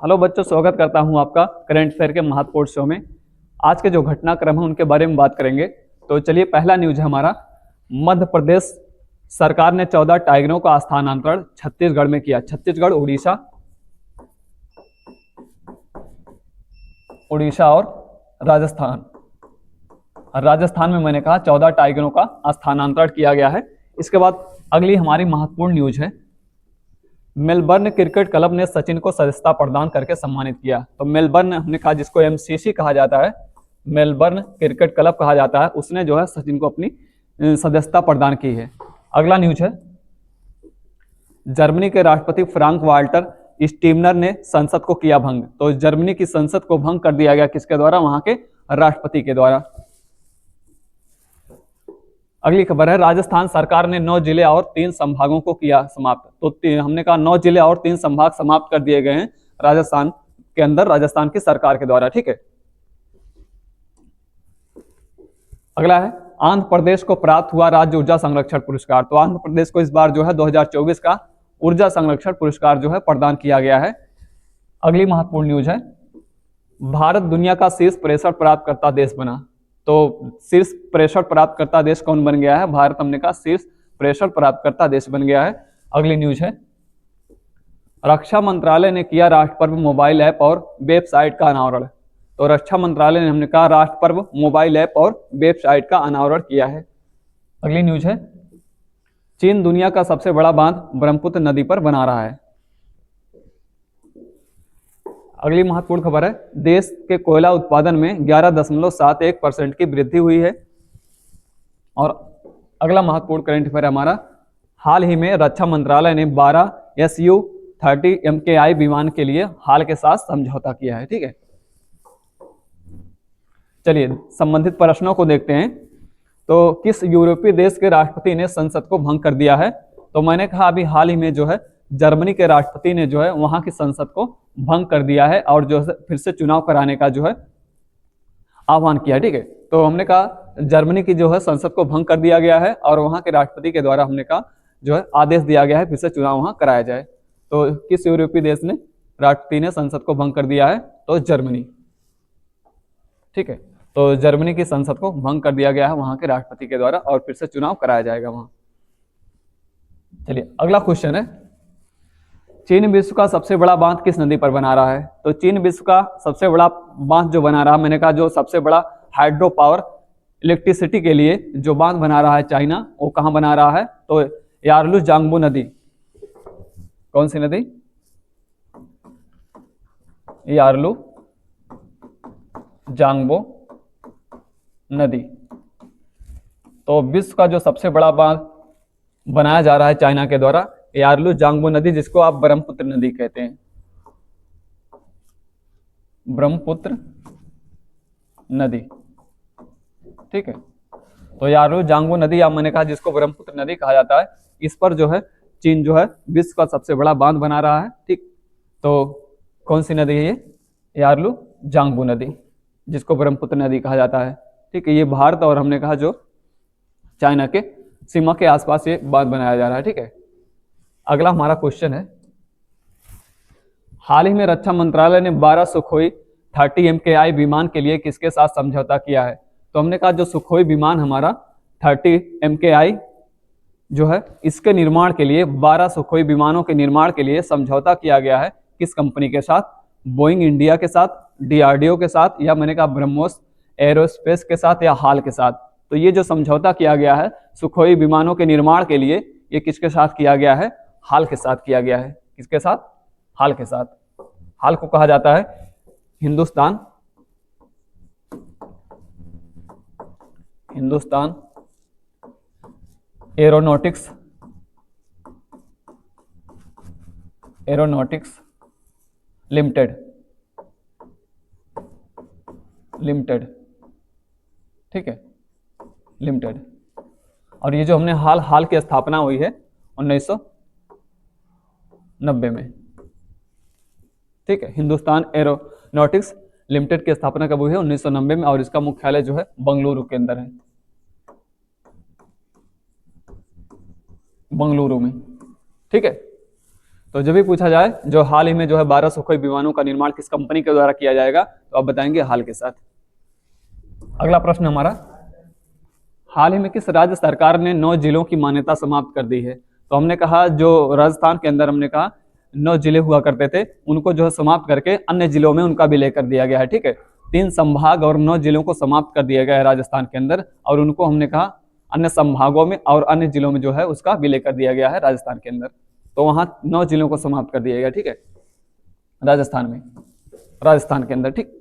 Hello बच्चों, स्वागत करता हूं आपका करंट अफेयर के महत्वपूर्ण शो में। आज के जो घटनाक्रम है उनके बारे में बात करेंगे। तो चलिए, पहला न्यूज है हमारा। मध्य प्रदेश सरकार ने 14 टाइगरों का स्थानांतरण छत्तीसगढ़ में किया। छत्तीसगढ़, उड़ीसा और राजस्थान। राजस्थान में मैंने कहा 14 टाइगरों का स्थानांतरण किया गया है। इसके बाद अगली हमारी महत्वपूर्ण न्यूज है। मेलबर्न क्रिकेट क्लब ने सचिन को सदस्यता प्रदान करके सम्मानित किया। तो मेलबर्न हमने कहा, जिसको एमसीसी कहा जाता है, मेलबर्न क्रिकेट क्लब कहा जाता है, उसने जो है सचिन को अपनी सदस्यता प्रदान की है। अगला न्यूज है। जर्मनी के राष्ट्रपति फ्रांक वाल्टर स्टीमनर ने संसद को किया भंग। तो जर्मनी की संसद को भंग कर दिया गया, किसके द्वारा? वहां के राष्ट्रपति के द्वारा। अगली खबर है। राजस्थान सरकार ने 9 जिले और 3 संभागों को किया समाप्त। तो हमने कहा 9 जिले और 3 संभाग समाप्त कर दिए गए हैं राजस्थान के अंदर, राजस्थान की सरकार के द्वारा। ठीक है। अगला है। आंध्र प्रदेश को प्राप्त हुआ राज्य ऊर्जा संरक्षण पुरस्कार। तो आंध्र प्रदेश को इस बार जो है 2024 का ऊर्जा संरक्षण पुरस्कार जो है प्रदान किया गया है। अगली महत्वपूर्ण न्यूज है। भारत दुनिया का शीर्ष प्रेषण प्राप्तकर्ता देश बना। तो शीर्ष प्रेषण प्राप्तकर्ता देश कौन बन गया है? भारत हमने कहा शीर्ष प्रेषण प्राप्तकर्ता देश बन गया है। अगली न्यूज है। रक्षा मंत्रालय ने किया राष्ट्र पर्व मोबाइल ऐप और वेबसाइट का अनावरण। तो रक्षा मंत्रालय ने हमने कहा राष्ट्र पर्व मोबाइल ऐप और वेबसाइट का अनावरण किया है। अगली न्यूज है। चीन दुनिया का सबसे बड़ा बांध ब्रह्मपुत्र नदी पर बना रहा है। अगली महत्वपूर्ण खबर है। देश के कोयला उत्पादन में 11.71% की वृद्धि हुई है। और अगला महत्वपूर्ण करंट अफेयर हमारा। हाल ही में रक्षा मंत्रालय ने 12 Su-30 MKI विमान के लिए हाल के साथ समझौता किया है। ठीक है। चलिए, संबंधित प्रश्नों को देखते हैं। तो किस यूरोपीय देश के राष्ट्रपति ने संसद को भंग कर दिया है? तो मैंने कहा अभी हाल ही में जो है जर्मनी के राष्ट्रपति ने जो है वहां की संसद को भंग कर दिया है और जो है फिर से चुनाव कराने का जो है आह्वान किया। ठीक है। तो हमने कहा जर्मनी की जो है संसद को भंग कर दिया गया है और वहां के राष्ट्रपति के द्वारा हमने कहा जो है आदेश दिया गया है फिर से चुनाव वहां कराया जाए। तो किस यूरोपीय देश ने राष्ट्रपति ने संसद को भंग कर दिया है? तो जर्मनी। ठीक है। तो जर्मनी की संसद को भंग कर दिया गया है वहां के राष्ट्रपति के द्वारा और फिर से चुनाव कराया जाएगा वहां। चलिए, अगला क्वेश्चन है। चीन विश्व का सबसे बड़ा बांध किस नदी पर बना रहा है? तो चीन विश्व का सबसे बड़ा बांध जो बना रहा है, मैंने कहा जो सबसे बड़ा हाइड्रो पावर इलेक्ट्रिसिटी के लिए जो बांध बना रहा है चाइना, वो कहां बना रहा है? तो यारलू जांगबो नदी। कौन सी नदी? यारलू जांगबो नदी। तो विश्व का जो सबसे बड़ा बांध बनाया जा रहा है चाइना के द्वारा, यारलू जांगबो नदी, जिसको आप ब्रह्मपुत्र नदी कहते हैं। ब्रह्मपुत्र नदी। ठीक है। तो यारलू जांगबो नदी या मैंने कहा जिसको ब्रह्मपुत्र नदी कहा जाता है, इस पर जो है चीन जो है विश्व का सबसे बड़ा बांध बना रहा है। ठीक। तो कौन सी नदी है ये? यारलू जांगबो नदी, जिसको ब्रह्मपुत्र नदी कहा जाता है। ठीक है। ये भारत और हमने कहा जो चाइना के सीमा के आसपास ये बांध बनाया जा रहा है। ठीक है। अगला हमारा क्वेश्चन है। हाल ही में रक्षा मंत्रालय ने 12 सुखोई 30 MKI विमान के लिए किसके साथ समझौता किया है? तो हमने कहा जो सुखोई विमान हमारा 30 MKI जो है, इसके निर्माण के लिए 12 सुखोई विमानों के निर्माण के लिए समझौता किया गया है। किस कंपनी के साथ? बोइंग इंडिया के साथ, DRDO के साथ, या मैंने कहा ब्रह्मोस एरोस्पेस के साथ, या हाल के साथ। तो ये जो समझौता किया गया है सुखोई विमानों के निर्माण के लिए, ये किसके साथ किया गया है? हाल के साथ किया गया है। किसके साथ? हाल के साथ। हाल को कहा जाता है हिंदुस्तान एरोनॉटिक्स लिमिटेड। ठीक है, लिमिटेड। और ये जो हमने हाल की स्थापना हुई है 1990 में। ठीक है। हिंदुस्तान एरोनॉटिक्स लिमिटेड की स्थापना कब हुई है? 1990 में। और इसका मुख्यालय जो है बंगलुरु के अंदर है, बंगलुरु में। ठीक है। तो जब भी पूछा जाए जो हाल ही में जो है 12 सुखोई विमानों का निर्माण किस कंपनी के द्वारा किया जाएगा, तो आप बताएंगे हाल के साथ। अगला प्रश्न हमारा, हाल ही में किस राज्य सरकार ने 9 जिलों की मान्यता समाप्त कर दी है? तो हमने कहा जो राजस्थान के अंदर हमने कहा 9 जिले हुआ करते थे, उनको जो है समाप्त करके अन्य जिलों में उनका विलय कर दिया गया है। ठीक है, 3 संभाग और 9 जिलों को समाप्त कर दिया गया है राजस्थान के अंदर, और उनको हमने कहा अन्य संभागों में और अन्य जिलों में जो है उसका विलय कर दिया गया है राजस्थान के अंदर। तो वहां 9 जिलों को समाप्त कर दिया गया। ठीक है, राजस्थान में, राजस्थान के अंदर। ठीक,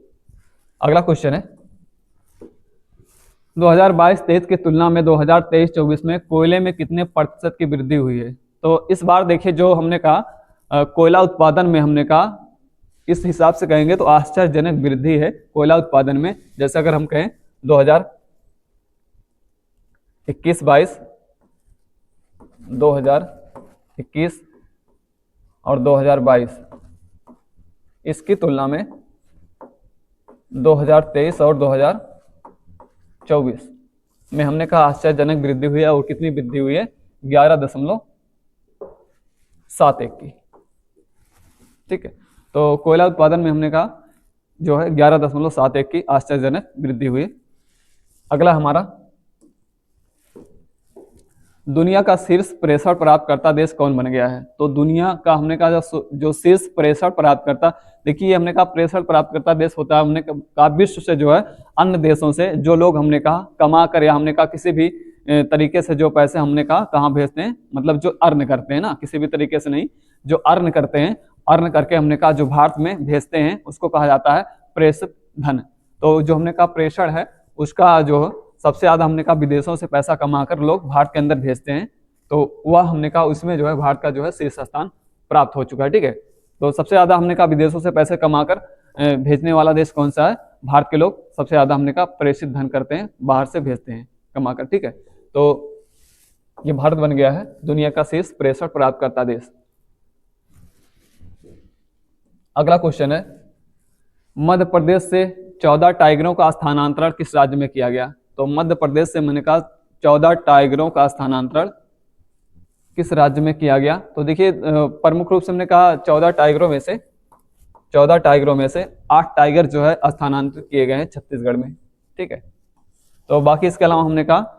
अगला क्वेश्चन है, 2022-23 की तुलना में 2023-24 में कोयले में कितने प्रतिशत की वृद्धि हुई है? तो इस बार देखिए जो हमने कहा कोयला उत्पादन में हमने कहा इस हिसाब से कहेंगे तो आश्चर्यजनक वृद्धि है कोयला उत्पादन में। जैसे अगर हम कहें 2021-22, 2021 और 2022 इसकी तुलना में 2023 और 2024 में हमने कहा आश्चर्यजनक वृद्धि हुई है। और कितनी वृद्धि हुई है? 11.71 की। ठीक है, तो कोयला उत्पादन में हमने कहा जो है 11.71 की आश्चर्यजनक वृद्धि हुई। अगला हमारा, दुनिया का शीर्ष प्रेशर प्राप्तकर्ता देश कौन बन गया है? तो दुनिया का हमने कहा जो शीर्ष प्रेशर प्राप्तकर्ता, देखिए हमने कहा प्रेशर प्राप्तकर्ता देश होता है, हमने कहा विश्व से जो है अन्य देशों से जो लोग हमने कहा कमा कर या हमने कहा किसी भी तरीके से जो पैसे हमने कहा कहाँ भेजते हैं, मतलब जो अर्न करते हैं ना, किसी भी तरीके से नहीं, जो अर्न करते हैं, अर्न करके हमने कहा जो भारत में भेजते हैं उसको कहा जाता है प्रेषित धन। तो जो हमने कहा प्रेषण है उसका जो सबसे ज्यादा हमने कहा विदेशों से पैसा कमाकर लोग भारत के अंदर भेजते हैं, तो वह हमने कहा उसमें जो है भारत का जो है शीर्ष स्थान प्राप्त हो चुका है। ठीक है, तो सबसे ज्यादा हमने कहा विदेशों से पैसे कमाकर भेजने वाला देश कौन सा है? भारत के लोग सबसे ज्यादा हमने कहा प्रेषित धन करते हैं, बाहर से भेजते हैं कमाकर। ठीक है, तो ये भारत बन गया है दुनिया का शीर्ष प्रेषण प्राप्तकर्ता देश। अगला क्वेश्चन है, मध्य प्रदेश से 14 टाइगरों का स्थानांतरण किस राज्य में किया गया? तो मध्य प्रदेश से मैंने कहा 14 टाइगरों का स्थानांतरण किस राज्य में किया गया? तो देखिए प्रमुख रूप से हमने कहा 14 टाइगरों में से 8 टाइगर जो है स्थानांतरित किए गए हैं छत्तीसगढ़ में। ठीक है, तो बाकी इसके अलावा हमने कहा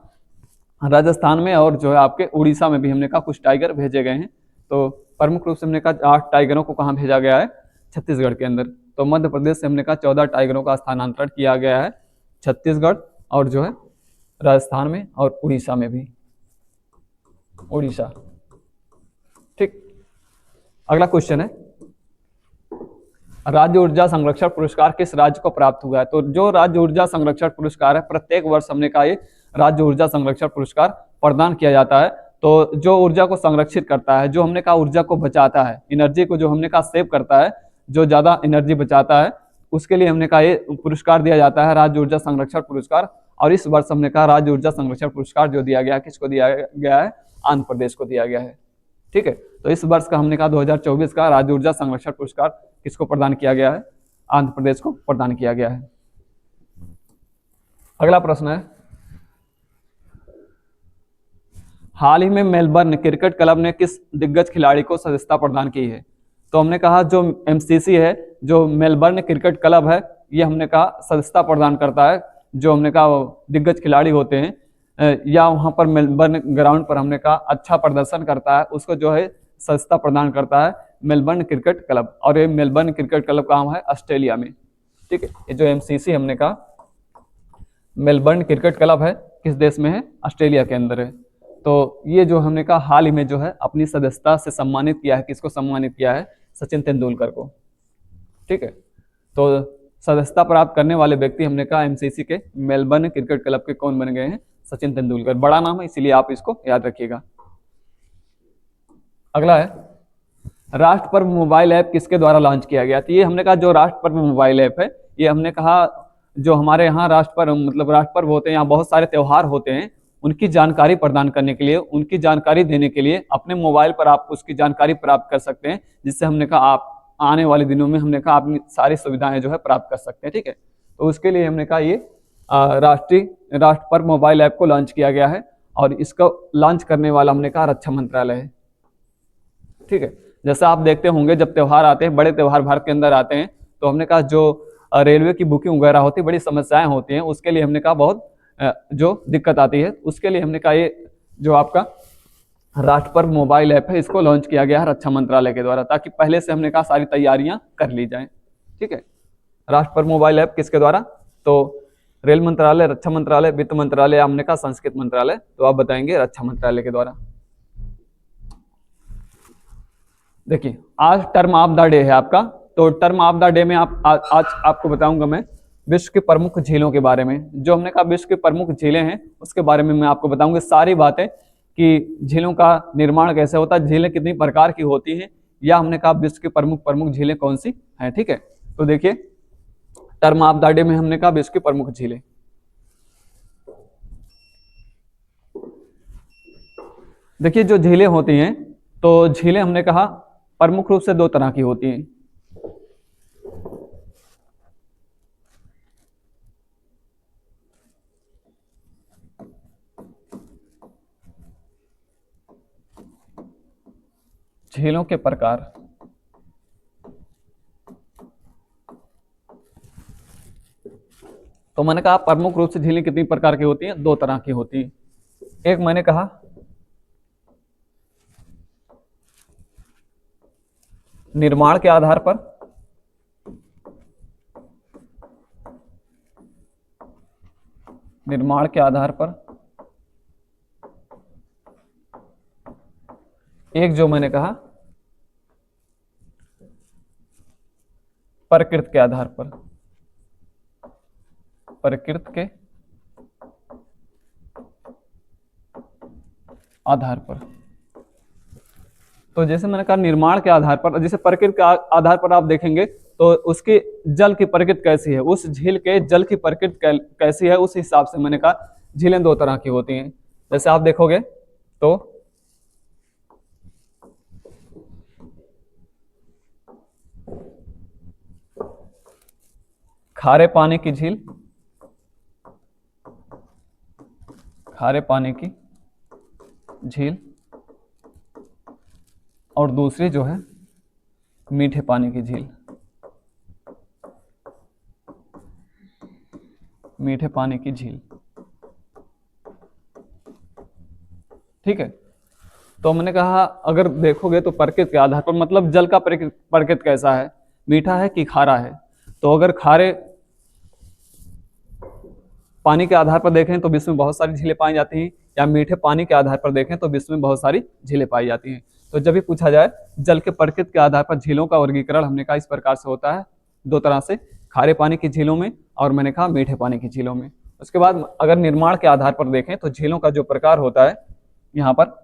राजस्थान में और जो है आपके उड़ीसा में भी हमने कहा कुछ टाइगर भेजे गए हैं। तो प्रमुख रूप से हमने कहा 8 टाइगरों को कहाँ भेजा गया है? छत्तीसगढ़ के अंदर। तो मध्य प्रदेश से हमने कहा 14 टाइगरों का स्थानांतरण किया गया है छत्तीसगढ़ और जो है राजस्थान में और उड़ीसा में भी, उड़ीसा। ठीक, अगला क्वेश्चन है, राज्य ऊर्जा संरक्षण पुरस्कार किस राज्य को प्राप्त हुआ है? तो जो राज्य ऊर्जा संरक्षण पुरस्कार है प्रत्येक वर्ष हमने कहा ये राज्य ऊर्जा संरक्षण पुरस्कार प्रदान किया जाता है। तो जो ऊर्जा को संरक्षित करता है, जो हमने कहा ऊर्जा को बचाता है, एनर्जी को जो हमने कहा सेव करता है, जो ज्यादा एनर्जी बचाता है, उसके लिए हमने कहा ये पुरस्कार दिया जाता है राज्य ऊर्जा संरक्षण पुरस्कार। और इस वर्ष हमने कहा राज्य ऊर्जा संरक्षण पुरस्कार जो दिया गया किसको दिया गया है? आंध्र प्रदेश को दिया गया है। ठीक है, तो इस वर्ष का हमने कहा 2024 का राज्य ऊर्जा संरक्षण पुरस्कार किसको प्रदान किया गया है? आंध्र प्रदेश को प्रदान किया गया है। अगला प्रश्न है, हाल ही में मेलबर्न क्रिकेट क्लब ने किस दिग्गज खिलाड़ी को सदस्यता प्रदान की है? तो हमने कहा जो एमसीसी है, जो मेलबर्न क्रिकेट क्लब है, ये हमने कहा सदस्यता प्रदान करता है जो हमने कहा दिग्गज खिलाड़ी होते हैं या वहां पर मेलबर्न ग्राउंड पर हमने कहा अच्छा प्रदर्शन करता है, उसको जो है सदस्यता प्रदान करता है मेलबर्न क्रिकेट क्लब। और ये मेलबर्न क्रिकेट क्लब कहाँ है? ऑस्ट्रेलिया में। ठीक है, ये जो एमसीसी हमने कहा मेलबर्न क्रिकेट क्लब है किस देश में है? ऑस्ट्रेलिया के अंदर है। तो ये जो हमने कहा हाल ही में जो है अपनी सदस्यता से सम्मानित किया है, किसको सम्मानित किया है? सचिन तेंदुलकर को। ठीक है, तो सदस्यता प्राप्त करने वाले व्यक्ति हमने कहा एमसीसी के मेलबर्न क्रिकेट क्लब के कौन बन गए हैं? सचिन तेंदुलकर। बड़ा नाम है इसीलिए आप इसको याद रखिएगा। अगला है, राष्ट्र पर्व मोबाइल ऐप किसके द्वारा लॉन्च किया गया? तो ये हमने कहा जो राष्ट्र पर्व मोबाइल ऐप है, ये हमने कहा जो हमारे यहाँ राष्ट्र पर्व मतलब राष्ट्र पर्व होते हैं, यहाँ बहुत सारे त्यौहार होते हैं, उनकी जानकारी प्रदान करने के लिए, उनकी जानकारी देने के लिए अपने मोबाइल पर आप उसकी जानकारी प्राप्त कर सकते हैं, जिससे हमने कहा आप आने वाले दिनों में हमने कहा अपनी सारी सुविधाएं जो है प्राप्त कर सकते हैं। ठीक है, तो उसके लिए हमने कहा ये राष्ट्र पर्व मोबाइल ऐप को लॉन्च किया गया है और इसको लॉन्च करने वाला हमने कहा रक्षा मंत्रालय है। ठीक है, जैसे आप देखते होंगे जब त्यौहार आते हैं, बड़े त्यौहार भारत के अंदर आते हैं, तो हमने कहा जो रेलवे की बुकिंग वगैरह होती है, बड़ी समस्याएं होती हैं, उसके लिए हमने कहा बहुत जो दिक्कत आती है, उसके लिए हमने कहा ये जो आपका राष्ट्रपर्व मोबाइल ऐप है, इसको लॉन्च किया गया है रक्षा मंत्रालय के द्वारा, ताकि पहले से हमने कहा सारी तैयारियां कर ली जाएं। ठीक है, राष्ट्रपर्व मोबाइल ऐप किसके द्वारा? तो रेल मंत्रालय, रक्षा मंत्रालय, वित्त मंत्रालय, हमने कहा संस्कृति मंत्रालय, तो आप बताएंगे रक्षा मंत्रालय के द्वारा। देखिए आज टर्म ऑफ द डे है आपका, तो टर्म ऑफ द डे में आज आपको बताऊंगा मैं विश्व की प्रमुख झीलों के बारे में। जो हमने कहा विश्व की प्रमुख झीलें हैं उसके बारे में मैं आपको बताऊंगा सारी बातें, कि झीलों का निर्माण कैसे होता है, झीलें कितनी प्रकार की होती हैं, या हमने कहा विश्व की प्रमुख झीलें कौन सी हैं। ठीक है, तो देखिए टर्म ऑफ द डे में हमने कहा विश्व की प्रमुख झीलें। देखिए जो झीलें होती हैं, तो झीलें हमने कहा प्रमुख रूप से दो तरह की होती हैं। झीलों के प्रकार, तो मैंने कहा प्रमुख रूप से झीलें कितनी प्रकार की होती हैं? दो तरह की होती हैं। एक मैंने कहा निर्माण के आधार पर, निर्माण के आधार पर, एक जो मैंने कहा प्रकृति के आधार पर, प्रकृति के आधार पर। तो जैसे मैंने कहा निर्माण के आधार पर, जैसे प्रकृति के आधार पर आप देखेंगे तो उसके जल की प्रकृति कैसी है, उस झील के जल की प्रकृति कैसी है, उस हिसाब से मैंने कहा झीलें दो तरह की होती हैं। जैसे आप देखोगे तो खारे पानी की झील, खारे पानी की झील, और दूसरी जो है मीठे पानी की झील, मीठे पानी की झील। ठीक है, तो मैंने कहा अगर देखोगे तो प्रकृति के आधार पर, मतलब जल का प्रकृति कैसा है, मीठा है कि खारा है। तो अगर खारे पानी के आधार पर देखें तो विश्व में बहुत सारी झीलें पाई जाती हैं, या मीठे पानी के आधार पर देखें तो विश्व में बहुत सारी झीलें पाई जाती हैं। तो जब भी पूछा जाए जल के प्रकृति के आधार पर झीलों का वर्गीकरण हमने कहा इस प्रकार से होता है, दो तरह से, खारे पानी की झीलों में और मैंने कहा मीठे पानी की झीलों में। उसके बाद अगर निर्माण के आधार पर देखें तो झीलों का जो प्रकार होता है यहाँ पर,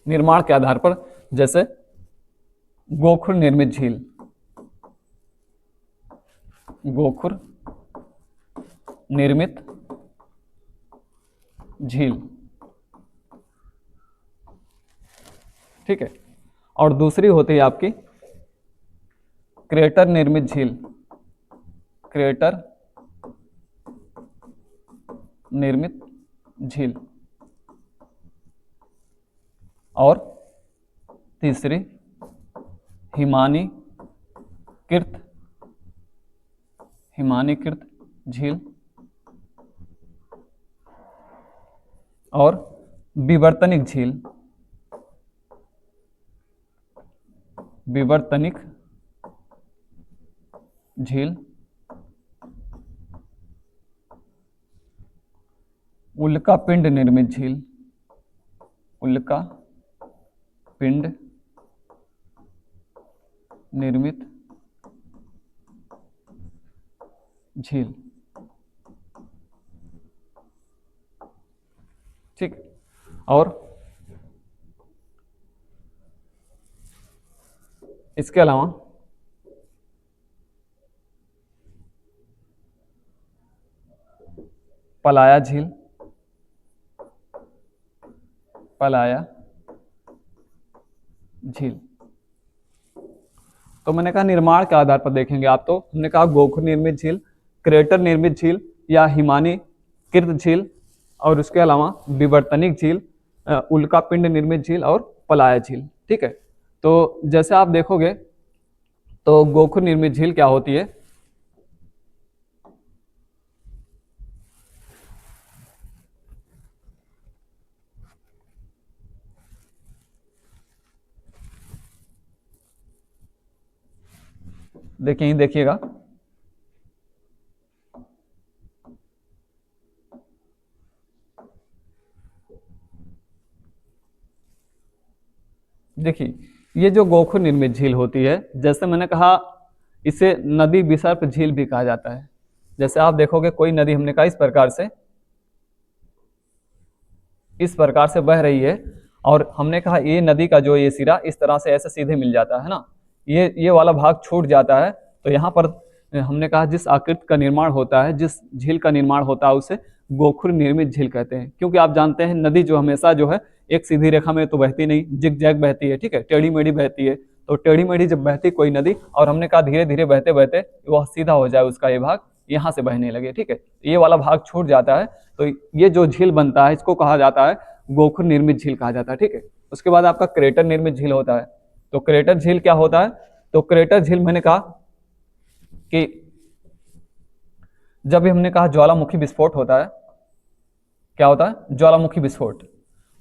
निर्माण के आधार पर, जैसे गोखुर निर्मित झील, गोखुर निर्मित झील। ठीक है, और दूसरी होती है आपकी क्रेटर निर्मित झील, क्रेटर निर्मित झील। और तीसरी हिमानीकृत, हिमानीकृत झील, और विवर्तनिक झील, विवर्तनिक झील, उल्का पिंड निर्मित झील, उल्का पिंड निर्मित झील। ठीक, और इसके अलावा पलाया झील, पलाया झील। तो मैंने कहा निर्माण के आधार पर देखेंगे आप, तो हमने कहा गोखुर निर्मित झील, क्रेटर निर्मित झील, या हिमानीकृत झील, और उसके अलावा विवर्तनिक झील, उल्कापिंड निर्मित झील और पलाय झील। ठीक है, तो जैसे आप देखोगे तो गोखुर निर्मित झील क्या होती है, देखिए देखिएगा, देखिए ये जो गोखुर निर्मित झील होती है, जैसे मैंने कहा इसे नदी विसर्प झील भी कहा जाता है। जैसे आप देखोगे कोई नदी हमने कहा इस प्रकार से बह रही है, और हमने कहा ये नदी का जो ये सिरा इस तरह से ऐसे सीधे मिल जाता है ना, ये वाला भाग छूट जाता है, तो यहाँ पर हमने कहा जिस आकृति का निर्माण होता है, जिस झील का निर्माण होता है, उसे गोखुर निर्मित झील कहते हैं। क्योंकि आप जानते हैं नदी जो हमेशा जो है एक सीधी रेखा में तो बहती नहीं, जिग जैग बहती है। ठीक है, टेढ़ी मेढ़ी बहती है, तो टेढ़ी मेढ़ी जब बहती कोई नदी, और हमने कहा धीरे धीरे बहते बहते वह सीधा हो जाए, उसका ये भाग यहाँ से बहने लगे। ठीक है, ये वाला भाग छूट जाता है, तो ये जो झील बनता है इसको कहा जाता है गोखुर निर्मित झील कहा जाता है। ठीक है, उसके बाद आपका क्रेटर निर्मित झील होता है। तो क्रेटर झील क्या होता है, तो क्रेटर झील मैंने कहा कि जब भी हमने कहा ज्वालामुखी विस्फोट होता है, क्या होता है, ज्वालामुखी विस्फोट,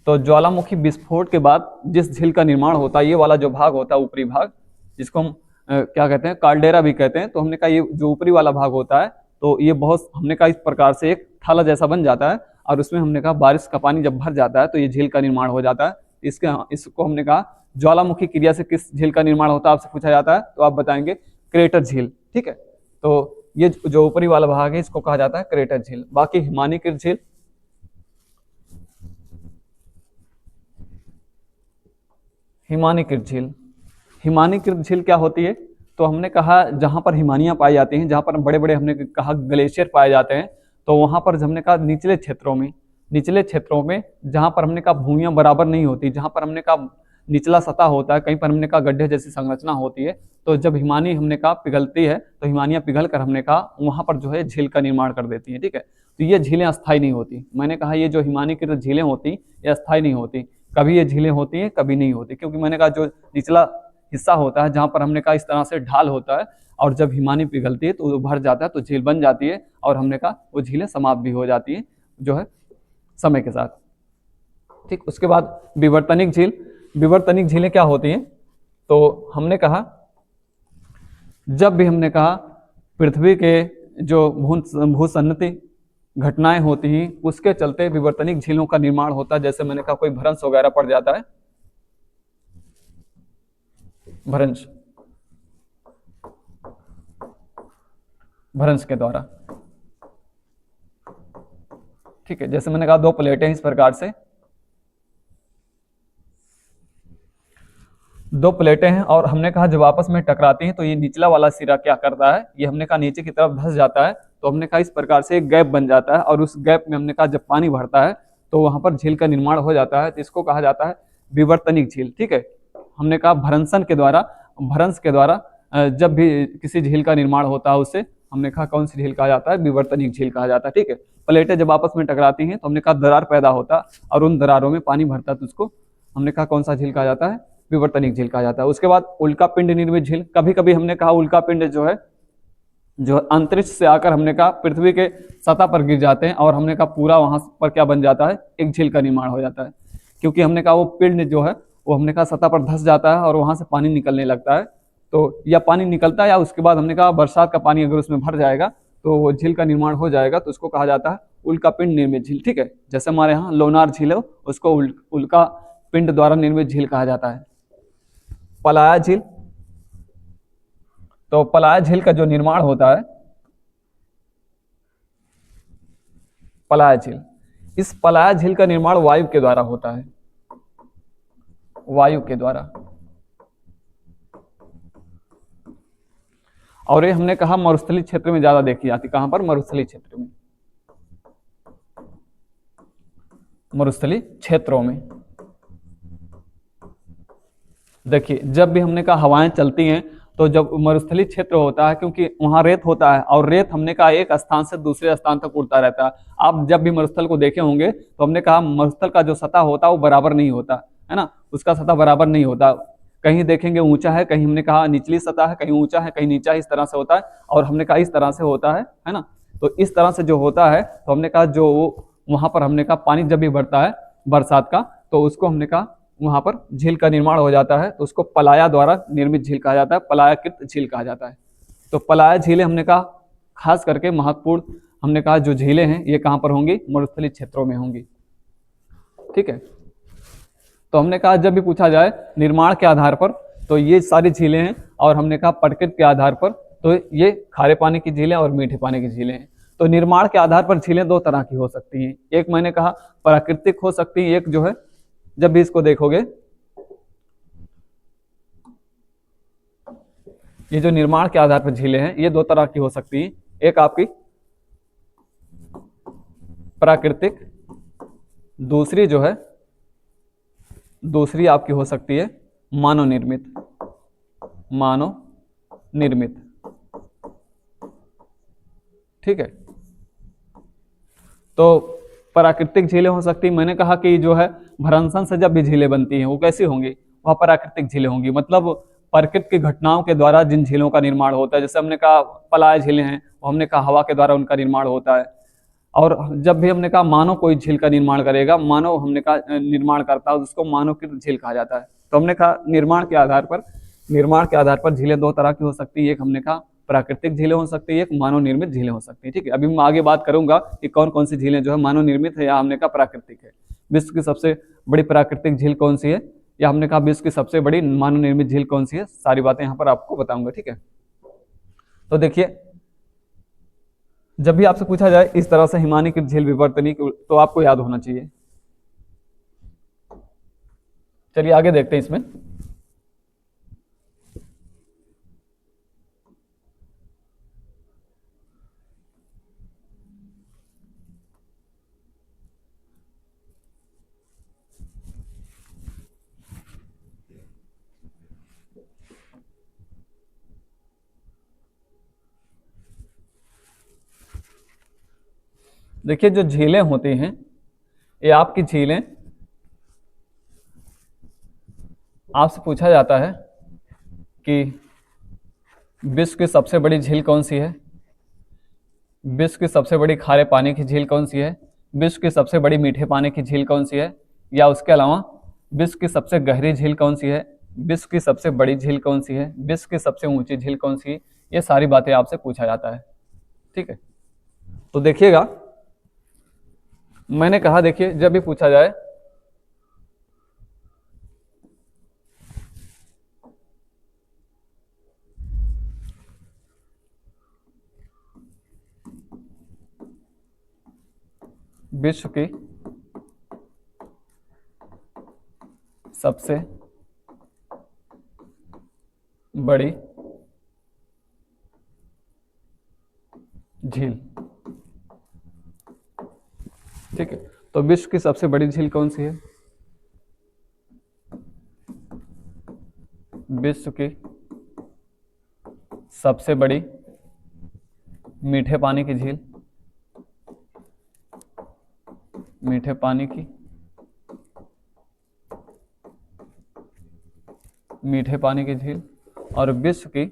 तो ज्वालामुखी विस्फोट के बाद जिस झील का निर्माण होता है, ये वाला जो भाग होता है ऊपरी भाग, जिसको हम क्या कहते हैं, काल्डेरा भी कहते हैं, तो हमने कहा ये जो ऊपरी वाला भाग होता है, तो ये बहुत हमने कहा इस प्रकार से एक थाला जैसा बन जाता है, और उसमें हमने कहा बारिश का पानी जब भर जाता है तो ये झील का निर्माण हो जाता है। इसको हमने कहा ज्वालामुखी क्रिया से किस झील का निर्माण होता है आपसे पूछा जाता है, तो आप बताएंगे क्रेटर झील। ठीक है, तो ये जो ऊपरी वाला भाग है इसको कहा जाता है क्रेटर झील। बाकी हिमानीकृत झील, हिमानीकृत झील, हिमानीकृत झील क्या होती है, तो हमने कहा जहां पर हिमानियां पाई जाती हैं, जहां पर बड़े बड़े हमने कहा ग्लेशियर पाए जाते हैं, तो वहां पर हमने कहा निचले क्षेत्रों में जहां पर हमने कहा भूमियां बराबर नहीं होती, जहां पर हमने कहा निचला सतह होता है, कहीं पर हमने कहा गड्ढे जैसी संरचना होती है, तो जब हिमानी हमने कहा पिघलती है, तो हिमानियां पिघल कर हमने कहा वहां पर जो है झील का निर्माण कर देती है। ठीक है, तो ये झीलें अस्थायी नहीं होती। मैंने कहा ये जो हिमानीकृत झीलें होती ये अस्थायी नहीं होती, कभी ये झीलें होती हैं कभी नहीं होती, क्योंकि मैंने कहा जो निचला हिस्सा होता है जहां पर हमने कहा इस तरह से ढाल होता है, और जब हिमानी पिघलती है तो वो भर जाता है, तो झील बन जाती है, और हमने कहा वो झीलें समाप्त भी हो जाती हैं जो है समय के साथ। ठीक, उसके बाद विवर्तनिक झील, विवर्तनिक झीलें क्या होती हैं, तो हमने कहा जब भी हमने कहा पृथ्वी के जो भूसन्नति घटनाएं होती हैं उसके चलते विवर्तनिक झीलों का निर्माण होता है। जैसे मैंने कहा कोई भ्रंश वगैरह पड़ जाता है, भ्रंश के द्वारा। ठीक है, जैसे मैंने कहा दो प्लेटें इस प्रकार से, दो प्लेटें हैं, और हमने कहा जब आपस में टकराती हैं तो ये निचला वाला सिरा क्या करता है, ये हमने कहा नीचे की तरफ धंस जाता है, तो हमने कहा इस प्रकार से एक गैप बन जाता है, और उस गैप में हमने कहा जब पानी भरता है तो वहां पर झील का निर्माण हो जाता है, तो इसको कहा जाता है विवर्तनिक झील। ठीक है, हमने कहा भ्रंश के द्वारा जब भी किसी झील का निर्माण होता है उसे हमने कहा कौन सी झील कहा जाता है, विवर्तनिक झील कहा जाता है। ठीक है, प्लेटें जब आपस में टकराती हैं तो हमने कहा दरार पैदा होता है, और उन दरारों में पानी भरता है, तो उसको हमने कहा कौन सा झील कहा जाता है, विवर्तनिक झील कहा जाता है। उसके बाद उल्कापिंड निर्मित झील, कभी कभी हमने कहा उल्कापिंड जो अंतरिक्ष से आकर हमने कहा पृथ्वी के सतह पर गिर जाते हैं, और हमने कहा पूरा वहां पर क्या बन जाता है, एक झील का निर्माण हो जाता है, क्योंकि हमने कहा वो पिंड जो है वो हमने कहा सतह पर धंस जाता है और वहां से पानी निकलने लगता है, तो या पानी निकलता है या उसके बाद हमने कहा बरसात का पानी अगर उसमें भर जाएगा तो वो झील का निर्माण हो जाएगा, तो उसको कहा जाता है उल्कापिंड निर्मित झील। ठीक है, जैसे हमारे यहाँ लोनार झील है उसको उल्का पिंड द्वारा निर्मित झील कहा जाता है। पलाया झील, तो पलाया झील का जो निर्माण होता है, पलाया झील, इस पलाया झील का निर्माण वायु के द्वारा होता है, वायु के द्वारा, और ये हमने कहा मरुस्थलीय क्षेत्र में ज्यादा देखी जाती। कहां पर, मरुस्थलीय क्षेत्र में, मरुस्थलीय क्षेत्रों में। देखिए जब भी हमने कहा हवाएं चलती हैं तो जब मरुस्थलीय क्षेत्र होता है, क्योंकि वहाँ रेत होता है और रेत हमने कहा एक स्थान से दूसरे स्थान तक उड़ता रहता है। आप जब भी मरुस्थल को देखे होंगे तो हमने कहा मरुस्थल का जो सतह होता है वो बराबर नहीं होता है ना, उसका सतह बराबर नहीं होता। कहीं देखेंगे ऊंचा है, कहीं हमने कहा निचली सतह है, कहीं ऊंचा है, कहीं नीचा है, इस तरह से होता है। और हमने कहा इस तरह से होता है ना। तो इस तरह से जो होता है तो हमने कहा जो वहां पर हमने कहा पानी जब भी बढ़ता है बरसात का, तो उसको हमने कहा वहां पर झील का निर्माण हो जाता है, तो उसको पलाया द्वारा निर्मित झील कहा जाता है, पलायाकृत झील कहा जाता है। तो पलाया झीलें हमने कहा खास करके महत्वपूर्ण हमने कहा जो झीलें हैं ये कहाँ पर होंगी, मरुस्थलीय क्षेत्रों में होंगी। ठीक है, तो हमने कहा जब भी पूछा जाए निर्माण के आधार पर तो ये सारी झीलें हैं, और हमने कहा प्रकृति के आधार पर तो ये खारे पानी की झीलें और मीठे पानी की झीलें हैं। तो निर्माण के आधार पर झीलें दो तरह की हो सकती हैं, एक मैंने कहा प्राकृतिक हो सकती है, एक जो है जब भी इसको देखोगे ये जो निर्माण के आधार पर झीलें हैं ये दो तरह की हो सकती हैं, एक आपकी प्राकृतिक, दूसरी जो है दूसरी आपकी हो सकती है मानव निर्मित। मानव निर्मित, ठीक है। तो प्राकृतिक झीलें हो सकती, मैंने कहा कि जो है भ्रंशन से जब भी झीलें बनती हैं वो कैसी होंगी, वह प्राकृतिक झीलें होंगी, मतलब प्रकृति की घटनाओं के द्वारा जिन झीलों का निर्माण होता है। जैसे हमने कहा पलाय झीलें हैं, वो हमने कहा हवा के द्वारा उनका निर्माण होता है। और जब भी हमने कहा मानव कोई झील का निर्माण करेगा, मानव हमने कहा निर्माण करता है, उसको मानवकृत झील कहा जाता है। तो हमने कहा निर्माण के आधार पर झीलें दो तरह की हो सकती है, एक हमने कहा प्राकृतिक झीलें हो सकती है, एक मानव निर्मित झीलें हो सकती है। ठीक है, अभी मैं आगे बात करूंगा कि कौन कौन सी झीलें जो है मानव निर्मित है या हमने कहा प्राकृतिक है। विश्व की सबसे बड़ी प्राकृतिक झील कौन सी है, या हमने कहा विश्व की सबसे बड़ी मानव निर्मित झील कौन सी है, सारी बातें यहाँ पर आपको बताऊंगा। ठीक है, तो देखिए जब भी आपसे पूछा जाए इस तरह से हिमानीकृत झील विवर्तनी तो आपको याद होना चाहिए। चलिए आगे देखते हैं इसमें। देखिए जो झीलें होती हैं ये आपकी झीलें, आपसे पूछा जाता है कि विश्व की सबसे बड़ी झील कौन सी है, विश्व की सबसे बड़ी खारे पानी की झील कौन सी है, विश्व की सबसे बड़ी मीठे पानी की झील कौन सी है, या उसके अलावा विश्व की सबसे गहरी झील कौन सी है, विश्व की सबसे बड़ी झील कौन सी है, विश्व की सबसे ऊंची झील कौन सी है, ये सारी बातें आपसे पूछा जाता है। ठीक है, तो देखिएगा मैंने कहा देखिए जब भी पूछा जाए विश्व की सबसे बड़ी झील, ठीक है, तो विश्व की सबसे बड़ी झील कौन सी है, विश्व की सबसे बड़ी मीठे पानी की झील, मीठे पानी की मीठे पानी की झील, और विश्व की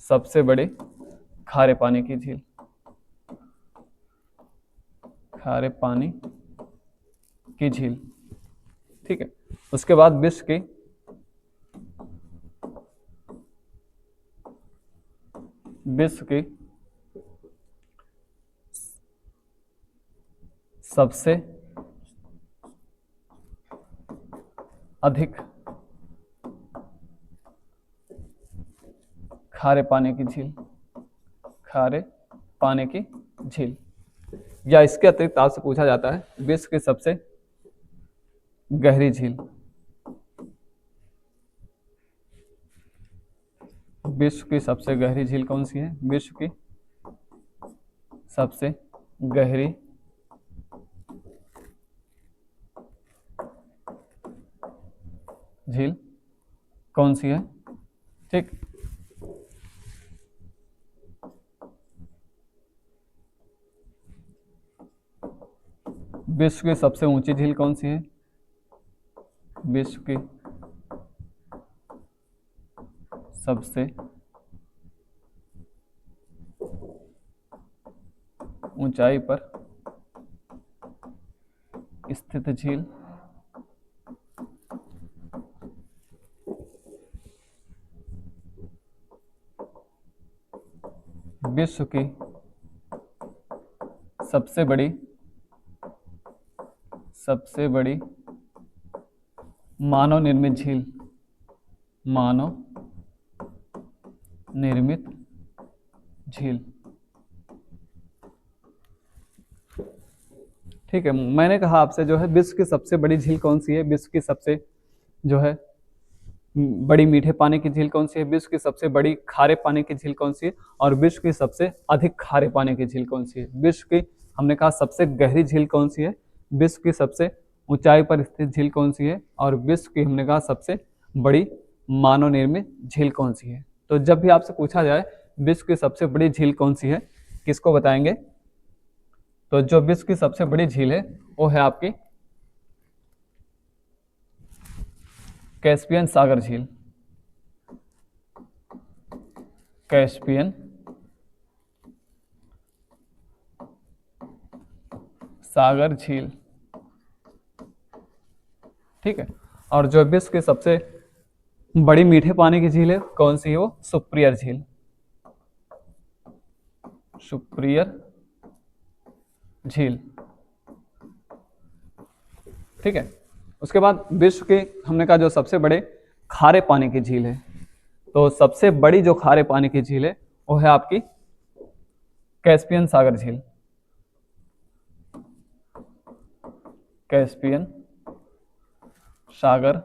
सबसे बड़ी खारे पानी की झील, खारे पानी की झील। ठीक है, उसके बाद विश्व की सबसे अधिक खारे पानी की झील, खारे पानी की झील। या इसके अतिरिक्त आपसे पूछा जाता है विश्व की सबसे गहरी झील, विश्व की सबसे गहरी झील कौन सी है, विश्व की सबसे गहरी कौन सी है, ठीक। विश्व की सबसे ऊंची झील कौन सी है? विश्व की सबसे ऊंचाई पर स्थित झील विश्व की सबसे बड़ी मानव निर्मित झील, मानव निर्मित झील, ठीक है। मैंने कहा आपसे जो है विश्व की सबसे बड़ी झील कौन सी है, विश्व की सबसे जो है बड़ी मीठे पानी की झील कौन सी है, विश्व की सबसे बड़ी खारे पानी की झील कौन सी है, और विश्व की सबसे अधिक खारे पानी की झील कौन सी है। विश्व की हमने कहा सबसे गहरी झील कौन सी है, विश्व की सबसे ऊंचाई पर स्थित झील कौन सी है, और विश्व की हमने कहा सबसे बड़ी मानव निर्मित झील कौन सी है। तो जब भी आपसे पूछा जाए विश्व की सबसे बड़ी झील कौन सी है, किसको बताएंगे? तो जो विश्व की सबसे बड़ी झील है वो है आपकी कैस्पियन सागर झील, कैस्पियन सागर झील, ठीक है। और जो विश्व की सबसे बड़ी मीठे पानी की झील है कौन सी है, वो सुप्रियर झील, सुप्रियर झील, ठीक है। उसके बाद विश्व के हमने कहा जो सबसे बड़े खारे पानी की झील है, तो सबसे बड़ी जो खारे पानी की झील है वो है आपकी कैस्पियन सागर झील, कैस्पियन सागर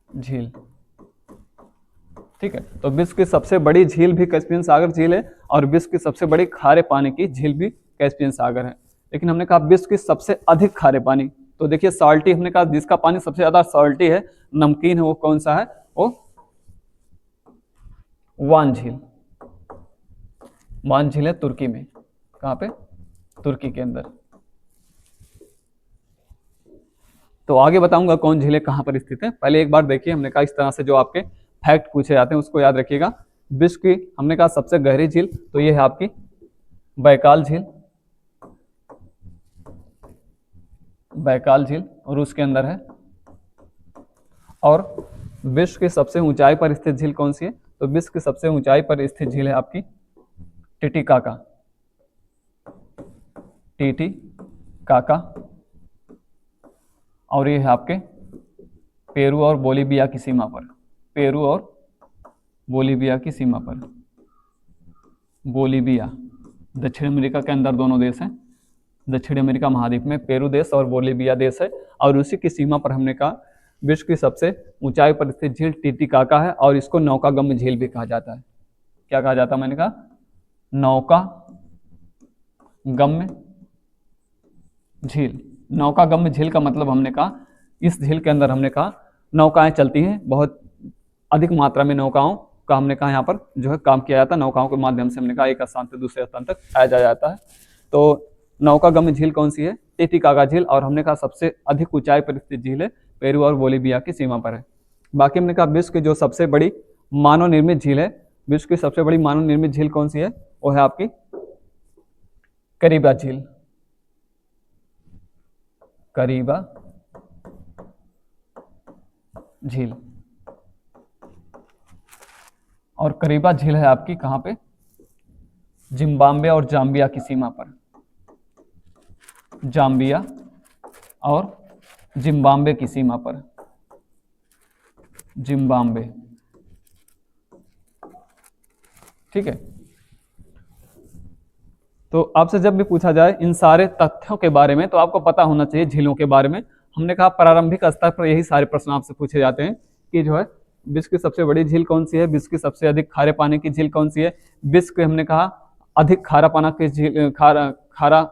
झील, ठीक है। तो विश्व की सबसे बड़ी झील भी कैस्पियन सागर झील है और विश्व की सबसे बड़ी खारे पानी की झील भी कैस्पियन सागर है। लेकिन हमने कहा विश्व की सबसे अधिक खारे पानी, तो देखिए साल्टी, हमने कहा जिसका पानी सबसे ज्यादा साल्टी है, नमकीन है, वो कौन सा है, वो वान झील, वान झील है तुर्की में, कहाँ पे, तुर्की के अंदर। तो आगे बताऊंगा कौन झीलें कहाँ पर स्थित है। पहले एक बार देखिए, हमने कहा इस तरह से जो आपके फैक्ट पूछे जाते हैं उसको याद रखिएगा। विश्व की हमने कहा सबसे गहरी झील, तो ये है आपकी बैकाल झील, बैकाल झील रूस के अंदर है। और विश्व की सबसे ऊंचाई पर स्थित झील कौन सी है, तो विश्व की सबसे ऊंचाई पर स्थित झील है आपकी टिटिकाका, टिटिकाका, और ये है आपके पेरू और बोलीविया की सीमा पर, पेरू और बोलीविया की सीमा पर, बोलीविया दक्षिण अमेरिका के अंदर दोनों देश हैं, दक्षिण अमेरिका महाद्वीप में पेरू देश और बोलीविया देश है, और उसी की सीमा पर हमने कहा विश्व की सबसे ऊंचाई पर स्थित झील टिटिकाका है, और इसको नौकागम्य झील भी कहा जाता है। क्या कहा जाता है, मैंने कहा नौकागम्य झील। नौकागम्य झील का मतलब हमने कहा इस झील के अंदर हमने कहा नौकाएं चलती हैं, बहुत अधिक मात्रा में नौकाओं का हमने कहा यहाँ पर जो है काम किया जाता है, नौकाओं के माध्यम से हमने कहा एक स्थान से दूसरे स्थान तक आया जाता है। तो नौकागम्य झील कौन सी है, टिटिकाका झील, और हमने कहा सबसे अधिक ऊंचाई पर स्थित झील है, पेरू और बोलीविया की सीमा पर है। बाकी हमने कहा विश्व की जो सबसे बड़ी मानव निर्मित झील है, विश्व की सबसे बड़ी मानव निर्मित झील कौन सी है, वो है आपकी करीबा झील, करीबा झील। और करीबा झील है आपकी कहां पे, जिम्बाब्वे और जाम्बिया की सीमा पर, जाम्बिया और जिम्बाब्वे की सीमा पर, जिम्बाब्वे, ठीक है। तो आपसे जब भी पूछा जाए इन सारे तथ्यों के बारे में तो आपको पता होना चाहिए झीलों के बारे में। हमने कहा प्रारंभिक स्तर पर यही सारे प्रश्न आपसे पूछे जाते हैं कि जो है विश्व की सबसे बड़ी झील कौन सी है, विश्व की सबसे अधिक खारे पानी की झील कौन सी है, विश्व की हमने कहा अधिक खारा पानी की झील, खारा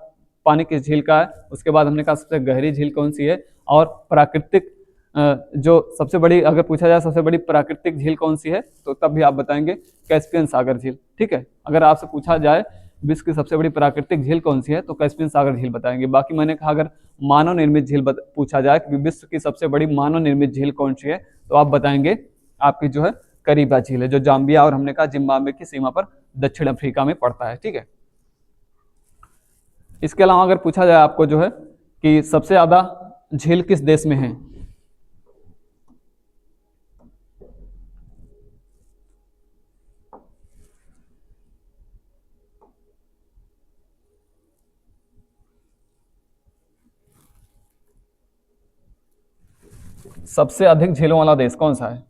पानी की झील का है, उसके बाद हमने कहा सबसे गहरी झील कौन सी है, और प्राकृतिक जो सबसे बड़ी, अगर पूछा जाए सबसे बड़ी प्राकृतिक झील कौन सी है, तो तब भी आप बताएंगे कैस्पियन सागर झील। ठीक है, अगर आपसे पूछा जाए विश्व की सबसे बड़ी प्राकृतिक झील कौन सी है, तो कैस्पियन सागर झील बताएंगे। बाकी मैंने कहा अगर मानव निर्मित झील पूछा जाए कि विश्व की सबसे बड़ी मानव निर्मित झील कौन सी है, तो आप बताएंगे आपकी जो है करीबा झील है, जो जाम्बिया और हमने कहा जिम्बाब्वे की सीमा पर दक्षिण अफ्रीका में पड़ता है। ठीक है, इसके अलावा अगर पूछा जाए आपको जो है कि सबसे ज्यादा झील किस देश में है, सबसे अधिक झीलों वाला देश कौन सा है?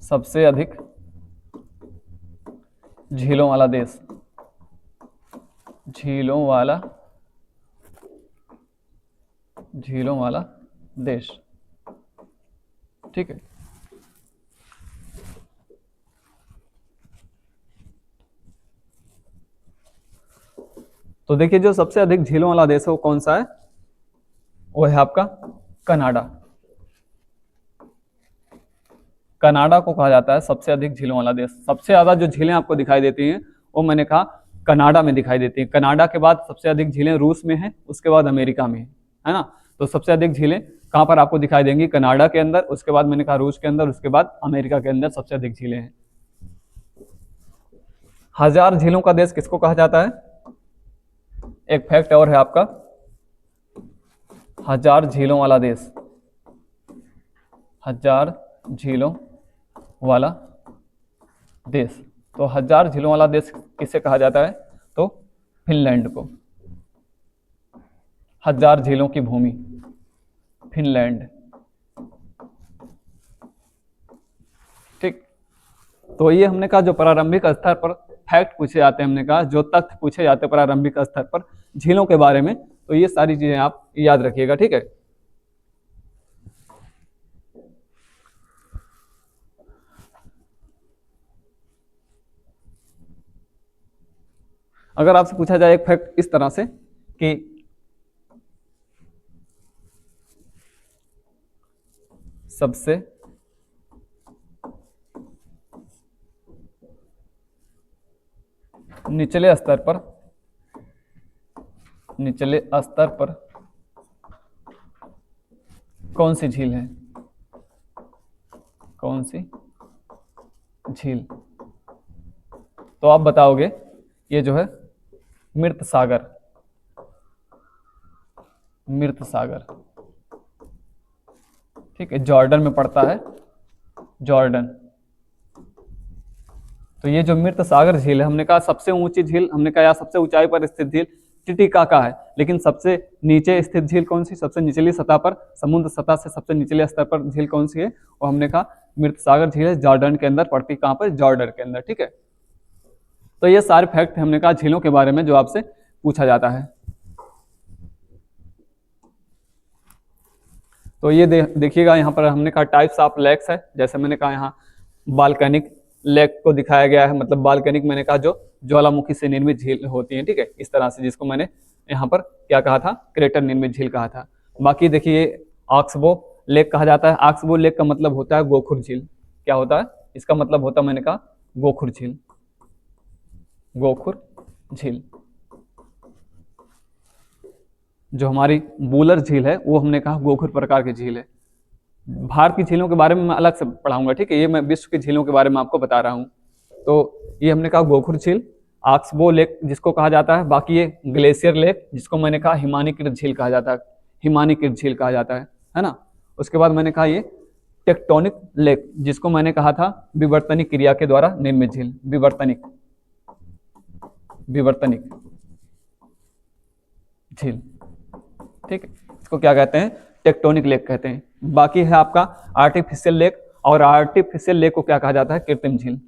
सबसे अधिक झीलों वाला देश, झीलों वाला देश। ठीक है, तो देखिए जो सबसे अधिक झीलों वाला देश है वो कौन सा है, वो है आपका कनाडा। कनाडा को कहा जाता है सबसे अधिक झीलों वाला देश। सबसे ज्यादा जो झीलें आपको दिखाई देती हैं वो मैंने कहा कनाडा में दिखाई देती हैं। कनाडा के बाद सबसे अधिक झीलें रूस में हैं, उसके बाद अमेरिका में है ना। तो सबसे अधिक झीलें कहाँ पर आपको दिखाई देंगी, कनाडा के अंदर, उसके बाद मैंने कहा रूस के अंदर, उसके बाद अमेरिका के अंदर सबसे अधिक झीलें हैं। 1000 झीलों का देश किसको कहा जाता है? एक फैक्ट और है आपका, 1000 झीलों वाला देश, 1000 झीलों वाला देश। तो 1000 झीलों वाला देश किसे कहा जाता है? तो फिनलैंड को। 1000 झीलों की भूमि फिनलैंड। ठीक, तो ये हमने कहा जो प्रारंभिक स्तर पर फैक्ट पूछे जाते हैं, हमने कहा जो तथ्य पूछे जाते हैं प्रारंभिक स्तर पर झीलों के बारे में, तो ये सारी चीजें आप याद रखिएगा। ठीक है, अगर आपसे पूछा जाए एक फैक्ट इस तरह से कि सबसे निचले स्तर पर कौन सी झील है, कौन सी झील, तो आप बताओगे ये जो है मृत सागर। ठीक है, जॉर्डन में पड़ता है, जॉर्डन। तो ये जो मृत सागर झील है, हमने कहा सबसे ऊंची झील, हमने कहा यहाँ सबसे ऊंचाई पर स्थित झील टिटिकाका है, लेकिन सबसे नीचे स्थित झील कौन सी, सबसे निचली सतह पर, समुद्र सतह से सबसे निचले स्तर पर झील कौन सी है, वो हमने कहा मृत सागर झील है, जॉर्डन के अंदर पड़ती, कहाँ पर, जॉर्डन के अंदर। ठीक है, तो ये सारे फैक्ट हमने कहा झीलों के बारे में जो आपसे पूछा जाता है। तो ये देखिएगा यहाँ पर हमने कहा टाइप्स ऑफ लेक्स है, जैसे मैंने कहा यहाँ बाल्कनिक लेक को दिखाया गया है, मतलब बाल्कनिक मैंने कहा जो ज्वालामुखी से निर्मित झील होती है। ठीक है, इस तरह से, जिसको मैंने यहाँ पर क्या कहा था, क्रेटर निर्मित झील कहा था। बाकी देखिए ऑक्सबो लेक कहा जाता है। ऑक्सबो लेक का मतलब होता है गोखुर झील। क्या होता है इसका मतलब, होता है मैंने कहा गोखुर झील, गोखुर झील। जो हमारी बूलर झील है वो हमने कहा गोखुर प्रकार की झील है। भारत की झीलों के बारे में मैं अलग से पढ़ाऊंगा। ठीक है, ये मैं विश्व की झीलों के बारे में आपको बता रहा हूँ। तो ये हमने कहा गोखुर झील, ऑक्सबो लेक जिसको कहा जाता है, बाकी ये ग्लेशियर लेक जिसको मैंने कहा हिमानीकृत झील कहा जाता है, हिमानीकृत झील कहा जाता है ना। उसके बाद मैंने कहा ये टेक्टोनिक लेक जिसको मैंने कहा था विवर्तनिक क्रिया के द्वारा निर्मित झील, विवर्तनिक झील। ठीक है, इसको क्या कहते हैं, टेक्टोनिक लेक कहते हैं। बाकी है आपका आर्टिफिशियल लेक, और आर्टिफिशियल लेक को क्या कहा जाता है, कृत्रिम झील,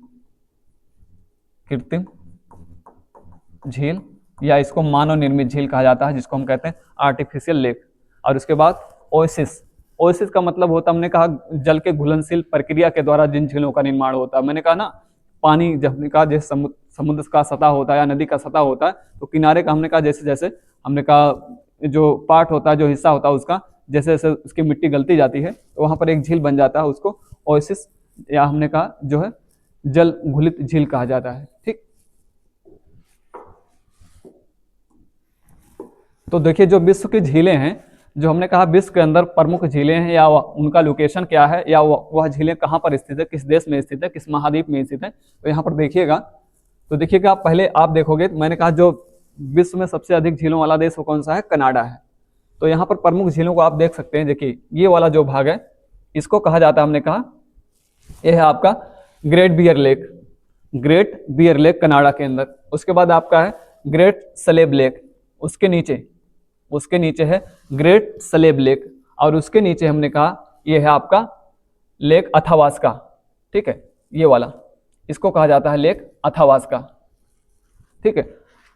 कृत्रिम झील, या इसको मानव निर्मित झील कहा जाता है, जिसको हम कहते हैं आर्टिफिशियल लेक। और उसके बाद ओएसिस, ओएसिस का मतलब होता है, हमने कहा जल के घुलनशील प्रक्रिया के द्वारा जिन झीलों का निर्माण होता है। मैंने कहा ना पानी, जब हमने कहा जैसे समुद्र का सतह होता है या नदी का सतह होता है, तो किनारे का हमने कहा जैसे जैसे हमने कहा जो पार्ट होता है, जो हिस्सा होता है उसका, जैसे जैसे उसकी मिट्टी गलती जाती है तो वहाँ पर एक झील बन जाता है, उसको ओएसिस या हमने कहा जो है जल घुलित झील कहा जाता है। ठीक, तो देखिए जो विश्व की झीलें हैं, जो हमने कहा विश्व के अंदर प्रमुख झीलें हैं या उनका लोकेशन क्या है, या वह झीलें कहाँ पर स्थित है, किस देश में स्थित है, किस महाद्वीप में स्थित है, तो यहाँ पर देखिएगा। तो देखिएगा पहले आप देखोगे, मैंने कहा जो विश्व में सबसे अधिक झीलों वाला देश वो कौन सा है, कनाडा है। तो यहाँ पर प्रमुख झीलों को आप देख सकते हैं। देखिए ये वाला जो भाग है इसको कहा जाता है, हमने कहा ये है आपका Great Bear Lake, Great Bear Lake Canada के अंदर। उसके बाद आपका है ग्रेट स्लेव लेक, उसके नीचे है ग्रेट स्लेव लेक, और उसके नीचे हमने कहा ये है आपका लेक अथावास्का। ठीक है, ये वाला इसको कहा जाता है लेक अथावास्का। ठीक है,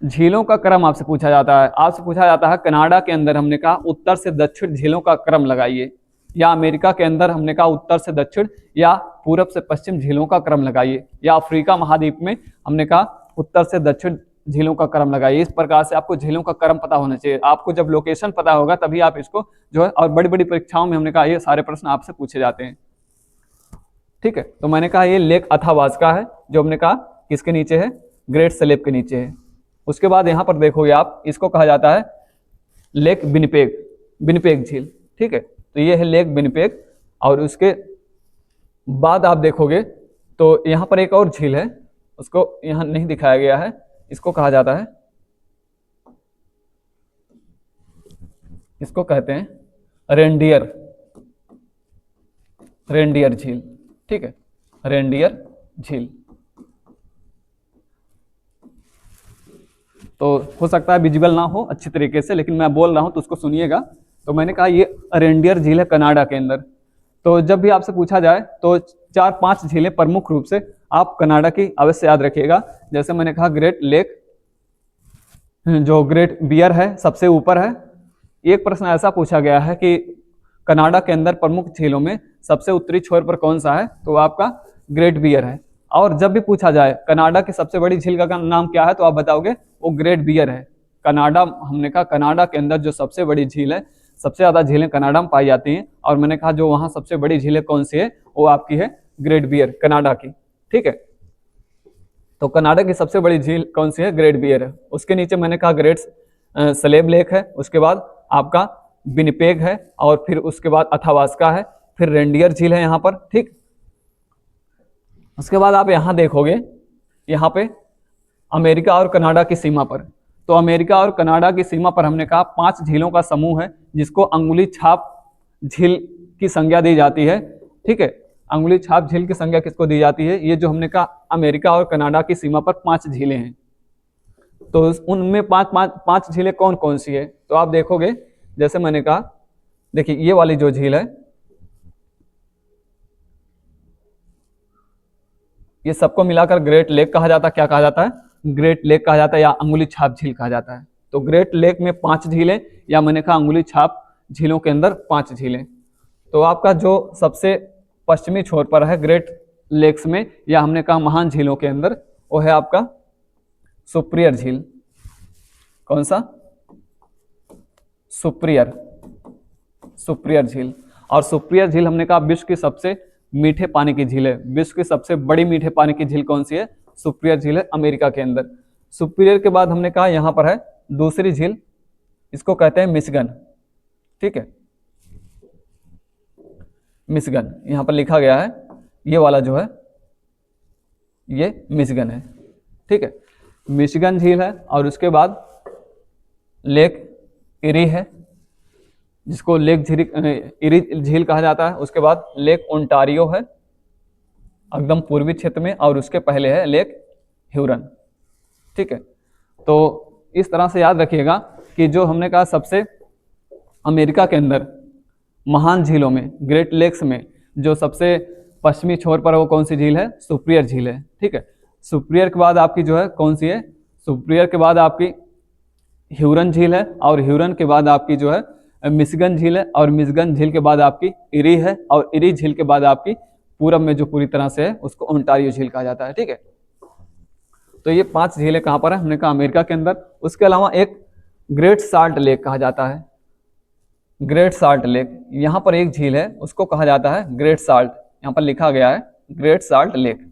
झीलों का क्रम आपसे पूछा जाता है, कनाडा के अंदर हमने कहा उत्तर से दक्षिण झीलों का क्रम लगाइए, या अमेरिका के अंदर हमने कहा उत्तर से दक्षिण या पूरब से पश्चिम झीलों का क्रम लगाइए, या अफ्रीका महाद्वीप में हमने कहा उत्तर से दक्षिण झीलों का क्रम लगाइए। इस प्रकार से आपको झीलों का क्रम पता होना चाहिए। आपको जब लोकेशन पता होगा तभी आप इसको जो है, और बड़ी बड़ी परीक्षाओं में हमने कहा ये सारे प्रश्न आपसे पूछे जाते हैं। ठीक है, तो मैंने कहा ये लेक अथावास्का है, जो हमने कहा किसके नीचे है, ग्रेट स्लेव के नीचे है। उसके बाद यहाँ पर देखोगे आप, इसको कहा जाता है लेक विनिपेग, विनिपेग झील। ठीक है, तो ये है लेक विनिपेग। और उसके बाद आप देखोगे तो यहाँ पर एक और झील है, उसको यहाँ नहीं दिखाया गया है, इसको कहा जाता है, इसको कहते हैं रेनडियर झील। ठीक है, रेनडियर झील। तो हो सकता है विजिबल ना हो अच्छी तरीके से, लेकिन मैं बोल रहा हूं तो उसको सुनिएगा। तो मैंने कहा ये रेनडियर झील है कनाडा के अंदर। तो जब भी आपसे पूछा जाए तो 4-5 झीलें प्रमुख रूप से आप कनाडा की अवश्य याद रखिएगा। जैसे मैंने कहा ग्रेट लेक, जो ग्रेट बियर है सबसे ऊपर है। एक प्रश्न ऐसा पूछा गया है कि कनाडा के अंदर प्रमुख झीलों में सबसे उत्तरी छोर पर कौन सा है, तो आपका ग्रेट बियर है। और जब भी पूछा जाए कनाडा की सबसे बड़ी झील का नाम क्या है, तो आप बताओगे वो ग्रेट बियर है। कनाडा, हमने कहा कनाडा के अंदर जो सबसे बड़ी झील है, सबसे ज्यादा झीलें कनाडा में पाई जाती हैं, और मैंने कहा जो वहां सबसे बड़ी झीलें कौन सी है, वो आपकी है ग्रेट बियर, कनाडा की। ठीक है, तो कनाडा की सबसे बड़ी झील कौन सी है, ग्रेट बियर है। उसके नीचे मैंने कहा ग्रेट स्लेव लेक है, उसके बाद आपका विनिपेग है, और फिर उसके बाद अथावास्का है, फिर रेनडियर झील है यहाँ पर। ठीक, उसके बाद आप यहाँ देखोगे, यहाँ पे अमेरिका और कनाडा की सीमा पर, तो अमेरिका और कनाडा की सीमा पर हमने कहा 5 झीलों का समूह है, जिसको अंगुली छाप झील की संज्ञा दी जाती है। ठीक है, अंगुली छाप झील की संज्ञा किसको दी जाती है, ये जो हमने कहा अमेरिका और कनाडा की सीमा पर 5 झीलें हैं। तो उनमें 5 झीलें कौन कौन सी है, तो आप देखोगे, जैसे मैंने कहा, देखिए ये वाली जो झील है, ये सबको मिलाकर ग्रेट लेक कहा जाता है। क्या कहा जाता है, ग्रेट लेक कहा जाता है, या अंगुली छाप झील कहा जाता है। तो ग्रेट लेक में 5 झीलें, या मैंने कहा अंगुली छाप झीलों के अंदर 5 झीलें। तो आपका जो सबसे पश्चिमी छोर पर है ग्रेट लेक्स में, या हमने कहा महान झीलों के अंदर, वो है आपका सुप्रियर झील। कौन सा, सुप्रियर झील। और सुप्रियर झील हमने कहा विश्व की सबसे मीठे पानी की झील है। विश्व की सबसे बड़ी मीठे पानी की झील कौन सी है, सुप्रियर झील है, अमेरिका के अंदर। सुप्रियर के बाद हमने कहा यहाँ पर है दूसरी झील, इसको कहते हैं मिशिगन। ठीक है, मिशिगन यहाँ पर लिखा गया है, ये वाला जो है ये मिशिगन है। ठीक है, मिशिगन झील है। और उसके बाद लेक इरी है, जिसको लेक इरी झील कहा जाता है। उसके बाद लेक ओंटारियो है एकदम पूर्वी क्षेत्र में, और उसके पहले है लेक ह्यूरन। ठीक है, तो इस तरह से याद रखिएगा कि जो हमने कहा सबसे अमेरिका के अंदर महान झीलों में, ग्रेट लेक्स में, जो सबसे पश्चिमी छोर पर वो कौन सी झील है, सुप्रियर झील है। ठीक है, सुप्रियर के बाद आपकी जो है कौन सी है, सुप्रियर के बाद आपकी ह्यूरन झील है, और ह्यूरन के बाद आपकी जो है मिशिगन झील है, और मिशिगन झील के बाद आपकी इरी है, और इरी झील के बाद आपकी पूरब में जो पूरी तरह से है उसको ओंटारियो झील कहा जाता है। ठीक है, तो ये 5 झीलें कहाँ पर है, हमने कहा अमेरिका के अंदर। उसके अलावा एक ग्रेट साल्ट लेक कहा जाता है, ग्रेट साल्ट लेक, यहाँ पर एक झील है उसको कहा जाता है ग्रेट साल्ट, यहाँ पर लिखा गया है ग्रेट साल्ट लेक।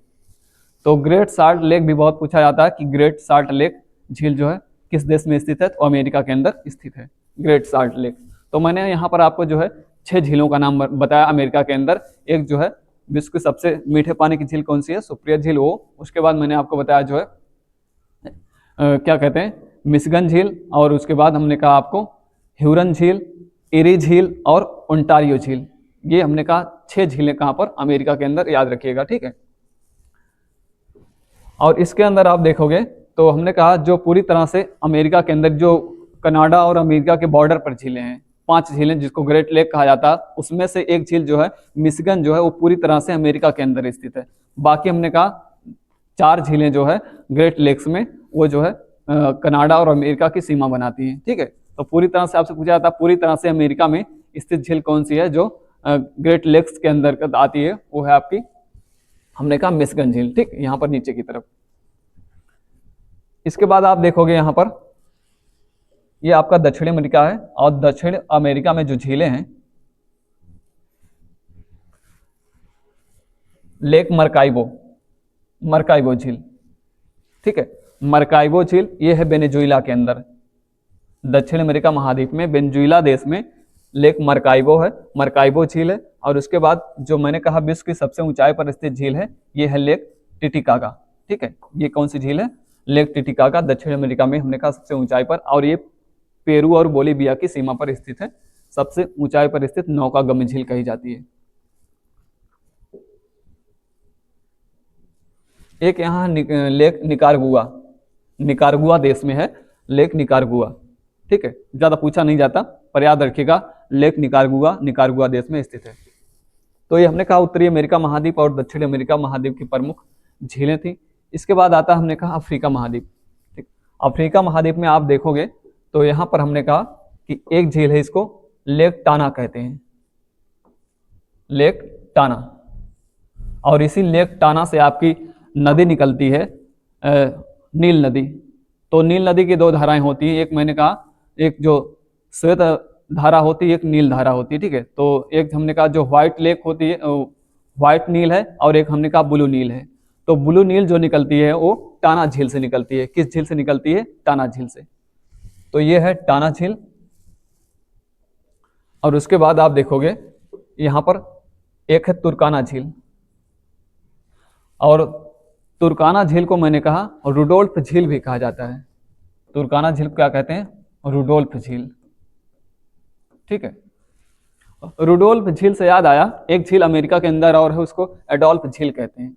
तो ग्रेट साल्ट लेक भी बहुत पूछा जाता है कि ग्रेट साल्ट लेक झील जो है किस देश में स्थित है, तो अमेरिका के अंदर स्थित है ग्रेट साल्ट लेक। तो मैंने यहाँ पर आपको जो है 6 झीलों का नाम बताया अमेरिका के अंदर। एक जो है विश्व की सबसे मीठे पानी की झील कौन सी है, सुप्रिया झील वो। उसके बाद मैंने आपको बताया जो है क्या कहते हैं, मिशिगन झील, और उसके बाद हमने कहा आपको ह्यूरन झील, एरी झील और ओंटारियो झील। ये हमने कहा 6 झीलें कहाँ पर, अमेरिका के अंदर, याद रखिएगा, ठीक है। और इसके अंदर आप देखोगे तो हमने कहा जो पूरी तरह से अमेरिका के अंदर जो कनाडा और अमेरिका के बॉर्डर पर झीलें हैं, 5 झीलें जिसको ग्रेट लेक कहा जाता है, उसमें से एक झील जो है मिशिगन जो है वो पूरी तरह से अमेरिका के अंदर स्थित है। बाकी हमने कहा 4 झीलें जो है ग्रेट लेक्स में वो जो है कनाडा और अमेरिका की सीमा बनाती हैं, ठीक है। तो पूरी तरह से आपसे पूछा जाता है पूरी तरह से अमेरिका में स्थित झील कौन सी है जो ग्रेट लेक्स के अंदर आती है, वो है आपकी, हमने कहा मिशिगन झील, ठीक, यहाँ पर नीचे की तरफ। इसके बाद आप देखोगे यहाँ पर ये आपका दक्षिण अमेरिका है, और दक्षिण अमेरिका में जो झीलें हैं, लेक मरकाइबो, मरकाइबो झील, ठीक है, मरकाइबो झील ये है वेनेजुएला के अंदर, दक्षिण अमेरिका महाद्वीप में वेनेजुएला देश में लेक मरकाइबो है, मरकाइबो झील है। और उसके बाद जो मैंने कहा विश्व की सबसे ऊंचाई पर स्थित झील है, ये है लेक टिटिकाका, ठीक है। ये कौन सी झील है, लेक टिटिकाका, दक्षिण अमेरिका में हमने कहा सबसे ऊंचाई पर, और ये पेरू और बोलीविया की सीमा पर स्थित है, सबसे ऊंचाई पर स्थित नौकागम्य झील कही जाती है। एक यहाँ लेक निकारागुआ, निकारागुआ देश में है लेक निकारागुआ, ठीक है, ज्यादा पूछा नहीं जाता पर याद रखिएगा लेक निकारागुआ, निकारागुआ देश में स्थित है। तो ये हमने कहा उत्तरी अमेरिका महाद्वीप और दक्षिण अमेरिका महाद्वीप की प्रमुख झीलें थी। इसके बाद आता हमने कहा अफ्रीका महाद्वीप, ठीक। अफ्रीका महाद्वीप में आप देखोगे तो यहाँ पर हमने कहा कि एक झील है, इसको लेक टाना कहते हैं, लेक टाना, और इसी लेक टाना से आपकी नदी निकलती है नील नदी। तो नील नदी की 2 धाराएं होती हैं, एक मैंने कहा एक जो श्वेत धारा होती है, एक नील धारा होती है, ठीक है। तो एक हमने कहा जो व्हाइट लेक होती है, व्हाइट नील है, और एक हमने कहा ब्लू नील है। तो ब्लू नील जो निकलती है वो टाना झील से निकलती है। किस झील से निकलती है, टाना झील से। तो ये है टाना झील। और उसके बाद आप देखोगे यहाँ पर एक है तुर्काना झील, और तुर्काना झील को मैंने कहा रुडोल्फ झील भी कहा जाता है। तुर्काना झील को क्या कहते हैं, रुडोल्फ झील, ठीक है। रुडोल्फ झील से याद आया, एक झील अमेरिका के अंदर और है, उसको एडोल्फ झील कहते हैं,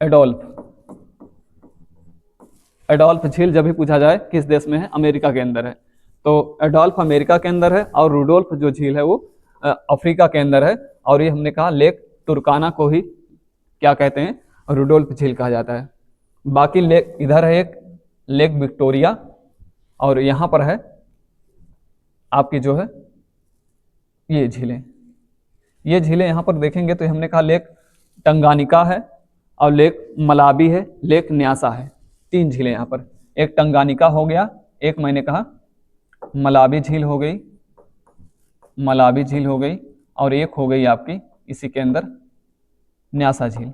एडोल्फ। एडोल्फ झील जब भी पूछा जाए किस देश में है, अमेरिका के अंदर है। तो एडोल्फ अमेरिका के अंदर है, और रुडोल्फ जो झील है वो अफ्रीका के अंदर है। और ये हमने कहा लेक तुर्काना को ही क्या कहते हैं, रुडोल्फ झील कहा जाता है। बाकी लेक इधर है एक लेक विक्टोरिया, और यहाँ पर है आपकी जो है ये झीलें। ये झीलें यहाँ पर देखेंगे तो हमने कहा लेक टंगानिका है, और लेक मलाबी है, लेक न्यासा है। 3 झीलें यहाँ पर, एक टंगानिका हो गया, एक मैंने कहा मलाबी झील हो गई, मलाबी झील हो गई, और एक हो गई आपकी इसी के अंदर न्यासा झील,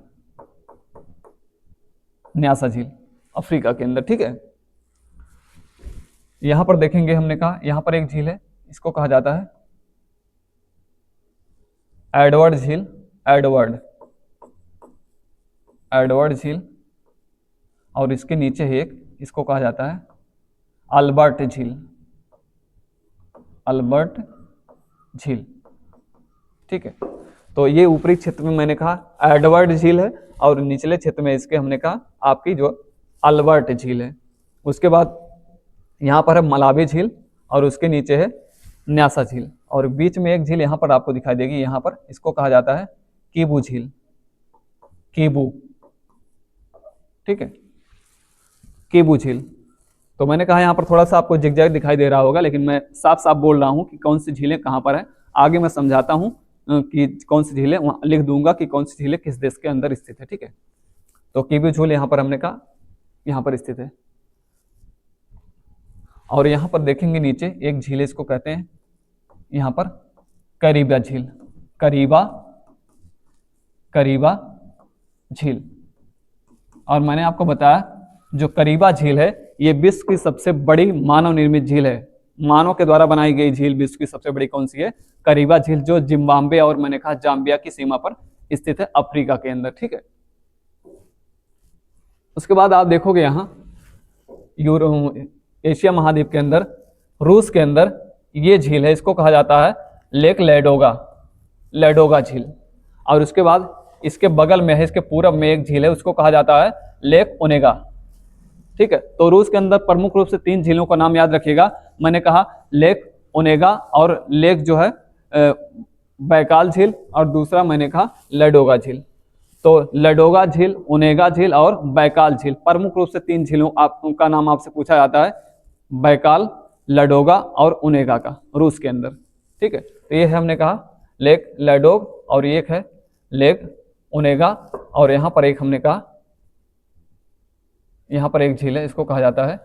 न्यासा झील अफ्रीका के अंदर, ठीक है। यहां पर देखेंगे हमने कहा यहां पर एक झील है, इसको कहा जाता है एडवर्ड झील, एडवर्ड, एडवर्ड झील। और इसके नीचे एक, इसको कहा जाता है अल्बर्ट झील, अल्बर्ट झील, ठीक है। तो ये ऊपरी क्षेत्र में मैंने कहा एडवर्ड झील है, और निचले क्षेत्र में इसके हमने कहा आपकी जो अल्बर्ट झील है। उसके बाद यहाँ पर है मलाबी झील, और उसके नीचे है न्यासा झील, और बीच में एक झील यहाँ पर आपको दिखाई देगी, यहाँ पर इसको कहा जाता है कीबू झील, कीबू, ठीक है, कीबू झील। तो मैंने कहा यहाँ पर थोड़ा सा आपको जिगजैग दिखाई दे रहा होगा, लेकिन मैं साफ साफ बोल रहा हूँ कि कौन सी झीलें कहाँ पर है। आगे मैं समझाता हूँ कि कौन सी झीलें, वहाँ लिख दूंगा कि कौन सी झीलें किस देश के अंदर स्थित है, ठीक है। तो किवी झील यहाँ पर हमने कहा यहाँ पर स्थित है। और यहाँ पर देखेंगे नीचे एक झील है, इसको कहते हैं यहाँ पर करीबा झील, करीबा झील। और मैंने आपको बताया जो करीबा झील है ये विश्व की सबसे बड़ी मानव निर्मित झील है। मानव के द्वारा बनाई गई झील विश्व की सबसे बड़ी कौन सी है? करीबा झील, जो जिम्बाब्वे और मैंने कहा जाम्बिया की सीमा पर स्थित है, अफ्रीका के अंदर। ठीक है, उसके बाद आप देखोगे यहाँ एशिया महाद्वीप के अंदर, रूस के अंदर ये झील है, इसको कहा जाता है लेक लेडोगा झील। और उसके बाद इसके बगल में है, इसके पूरब में एक झील है, उसको कहा जाता है लेक ओनेगा। ठीक है, तो रूस के अंदर प्रमुख रूप से 3 झीलों का नाम याद रखिएगा। मैंने कहा लेक ओनेगा, और लेक जो है बैकाल झील, और दूसरा मैंने कहा लेडोगा झील। तो लेडोगा झील, ओनेगा झील और बैकाल झील, प्रमुख रूप से 3 झीलों का नाम आपसे पूछा जाता है, बैकाल, लेडोगा और ओनेगा का, रूस के अंदर। ठीक है, तो ये है हमने कहा लेक लेडोग, और एक है लेक ओनेगा, और यहाँ पर एक हमने कहा यहाँ पर एक झील है, इसको कहा जाता है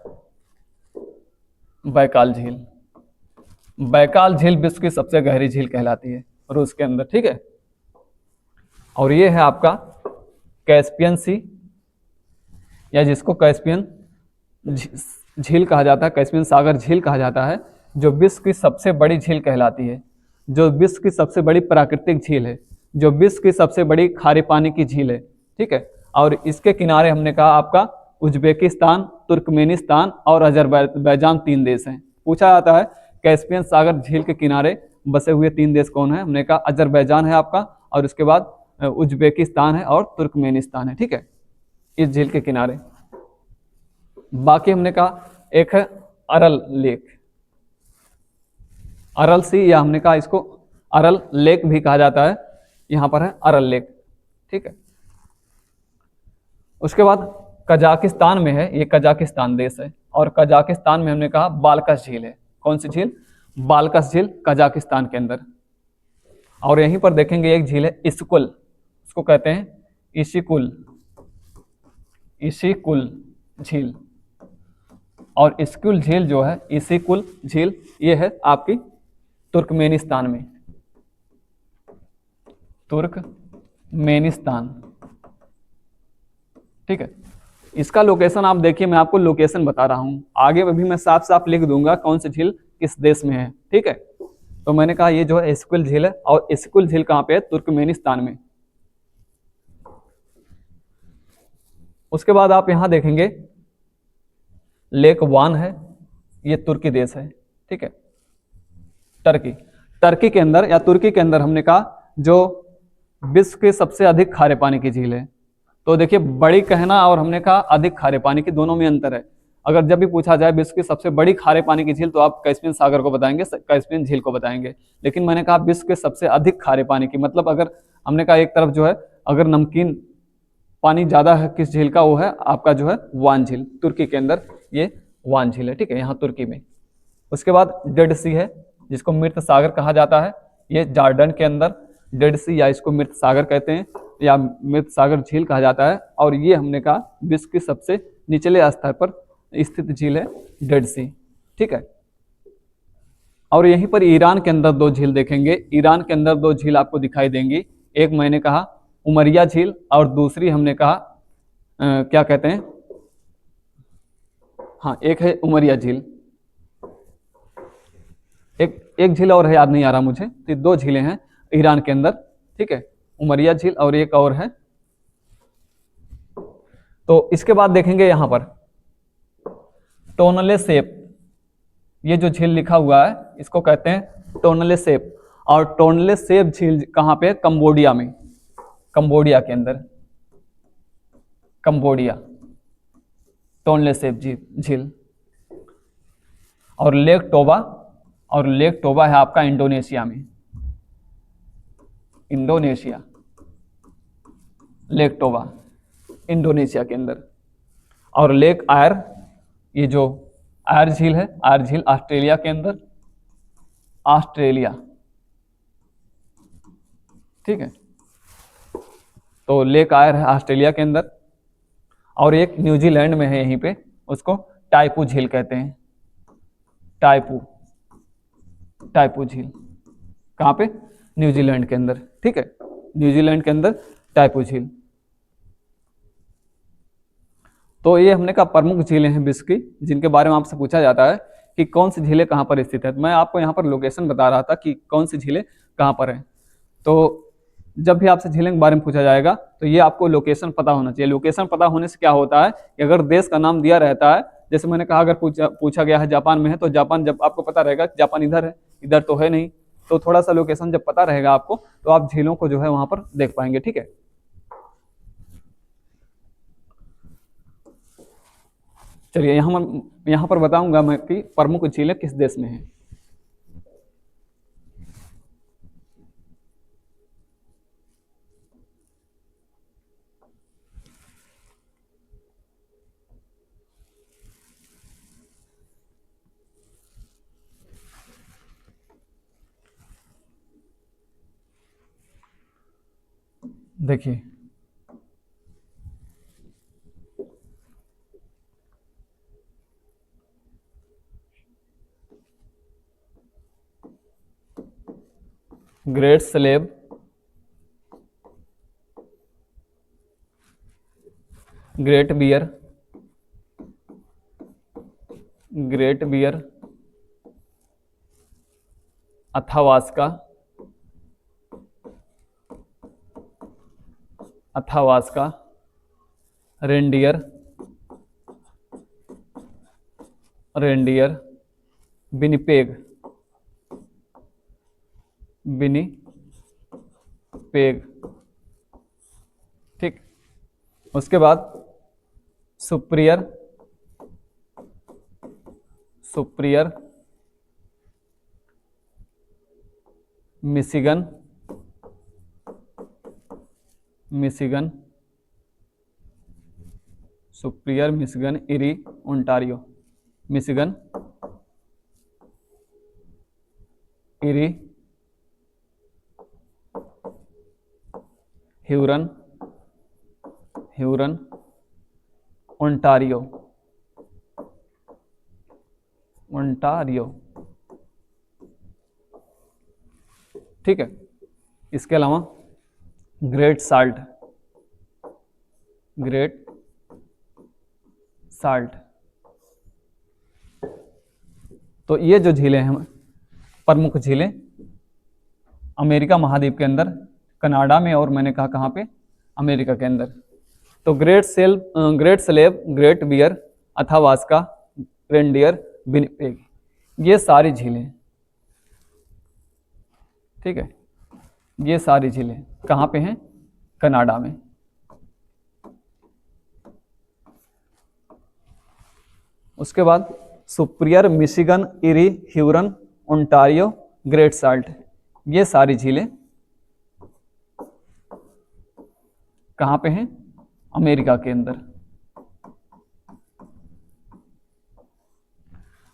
बैकाल झील। बैकाल झील विश्व की सबसे गहरी झील कहलाती है रूस के अंदर। ठीक है, और ये है आपका कैस्पियन सी, या जिसको कैस्पियन झील कहा जाता है, कैस्पियन सागर झील कहा जाता है, जो विश्व की सबसे बड़ी झील कहलाती है, जो विश्व की सबसे बड़ी प्राकृतिक झील है, जो विश्व की सबसे बड़ी खारे पानी की झील है। ठीक है, और इसके किनारे हमने कहा आपका उज्बेकिस्तान, तुर्कमेनिस्तान और अजरबैजान 3 देश हैं। पूछा जाता है कैस्पियन सागर झील के किनारे बसे हुए 3 देश कौन है? हमने कहा अजरबैजान है आपका, और उसके बाद उज्बेकिस्तान है और तुर्कमेनिस्तान है। ठीक है, इस झील के किनारे। बाकी हमने कहा एक है अरल लेक, अरल सी, या हमने कहा इसको अरल लेक भी कहा जाता है, यहाँ पर है अरल लेक। ठीक है, उसके बाद कजाकिस्तान में है, ये कजाकिस्तान देश है, और कजाकिस्तान में हमने कहा बालकस झील है। कौन सी झील? बालकस झील, कजाकिस्तान के अंदर। और यहीं पर देखेंगे एक झील है इस्कुल, उसको कहते हैं इशिकुल झील। और इस्कुल झील जो है, इशिकुल झील, ये है आपकी तुर्कमेनिस्तान में, तुर्कमेनिस्तान। ठीक है, इसका लोकेशन आप देखिए, मैं आपको लोकेशन बता रहा हूं, आगे भी मैं साफ साफ लिख दूंगा कौन सी झील किस देश में है। ठीक है, तो मैंने कहा ये जो है इस्कुल झील है, और इस्कुल झील कहाँ पे है? तुर्कमेनिस्तान में। उसके बाद आप यहां देखेंगे लेक वान है, ये तुर्की देश है। ठीक है, टर्की के अंदर या तुर्की के अंदर हमने कहा जो विश्व के सबसे अधिक खारे पानी की झील है। तो देखिए, बड़ी कहना और हमने कहा अधिक खारे पानी की, दोनों में अंतर है। अगर जब भी पूछा जाए विश्व की सबसे बड़ी खारे पानी की झील, तो आप कैस्पियन सागर को बताएंगे, कैस्पियन झील को बताएंगे। लेकिन मैंने कहा विश्व के सबसे अधिक खारे पानी की, मतलब अगर हमने कहा एक तरफ जो है अगर नमकीन पानी ज्यादा है किस झील का, वो है आपका जो है वान झील, तुर्की के अंदर ये वान झील है। ठीक है, यहाँ तुर्की में। उसके बाद डेड सी है, जिसको मृत सागर कहा जाता है, ये जॉर्डन के अंदर डेड सी, या इसको मृत सागर कहते हैं, या मृत सागर झील कहा जाता है। और ये हमने कहा विश्व की सबसे निचले स्तर पर स्थित झील है डेड सी। ठीक है, और यहीं पर ईरान के अंदर 2 झील देखेंगे, ईरान के अंदर 2 झील आपको दिखाई देंगी। एक मैंने कहा उमरिया झील, और दूसरी हमने कहा क्या कहते हैं, हाँ एक है उमरिया झील, एक झील और है, याद नहीं आ रहा मुझे। तो 2 झीलें हैं ईरान के अंदर। ठीक है, उमरिया झील और एक और है। तो इसके बाद देखेंगे यहां पर टोनले सेप, ये जो झील लिखा हुआ है इसको कहते हैं टोनले सेप। और टोनले सेप झील कहां पे? कंबोडिया में, कंबोडिया के अंदर, कंबोडिया, टोनले सेप झील। और लेक टोबा है आपका इंडोनेशिया में, इंडोनेशिया, लेक टोबा इंडोनेशिया के अंदर। और लेक आयर, ये जो आयर झील है, आयर झील ऑस्ट्रेलिया के अंदर, ऑस्ट्रेलिया। ठीक है, तो लेक आयर है ऑस्ट्रेलिया के अंदर। और एक न्यूजीलैंड में है यहीं पे, उसको टाइपू झील कहते हैं। टाइपू टाइपू झील कहाँ पे? न्यूजीलैंड के अंदर। ठीक है, न्यूजीलैंड के अंदर टाइपू झील। तो ये हमने कहा प्रमुख झीलें हैं विश्व की, जिनके बारे में आपसे पूछा जाता है कि कौन सी झीलें कहाँ पर स्थित है। मैं आपको यहाँ पर लोकेशन बता रहा था कि कौन सी झीलें कहाँ पर हैं। तो जब भी आपसे झीलें के बारे में पूछा जाएगा तो ये आपको लोकेशन पता होना चाहिए। लोकेशन पता होने से क्या होता है कि अगर देश का नाम दिया रहता है, जैसे मैंने कहा अगर पूछा गया है जापान में है, तो जापान जब आपको पता रहेगा कि जापान इधर है, इधर तो है नहीं, तो थोड़ा सा लोकेशन जब पता रहेगा आपको तो आप झीलों को जो है वहां पर देख पाएंगे। ठीक है, चलिए यहाँ पर बताऊंगा मैं कि प्रमुख झीलें किस देश में हैं। देखिए Great Slave, Great Bear, Great Bear, Athabasca, Athabasca, Reindeer, Reindeer, Winnipeg, Winnipeg. ठीक, उसके बाद Superior, Superior, Michigan, Michigan, Superior, Michigan, Erie, Ontario. Michigan, Erie, Huron, Huron, Ontario, Ontario. ठीक है, इसके अलावा ग्रेट साल्ट, ग्रेट साल्ट। तो ये जो झीलें हैं प्रमुख झीलें अमेरिका महाद्वीप के अंदर, कनाडा में, और मैंने कहा कहाँ पे? अमेरिका के अंदर। तो Great Slave, Great Bear, Athabasca, Reindeer, Winnipeg, ये सारी झीलें। ठीक है, ये सारी झीलें कहाँ पे हैं? कनाडा में। उसके बाद superior, Michigan, Erie, Hurun, Ontario, great salt, ये सारी झीलें कहाँ पे हैं? अमेरिका के अंदर।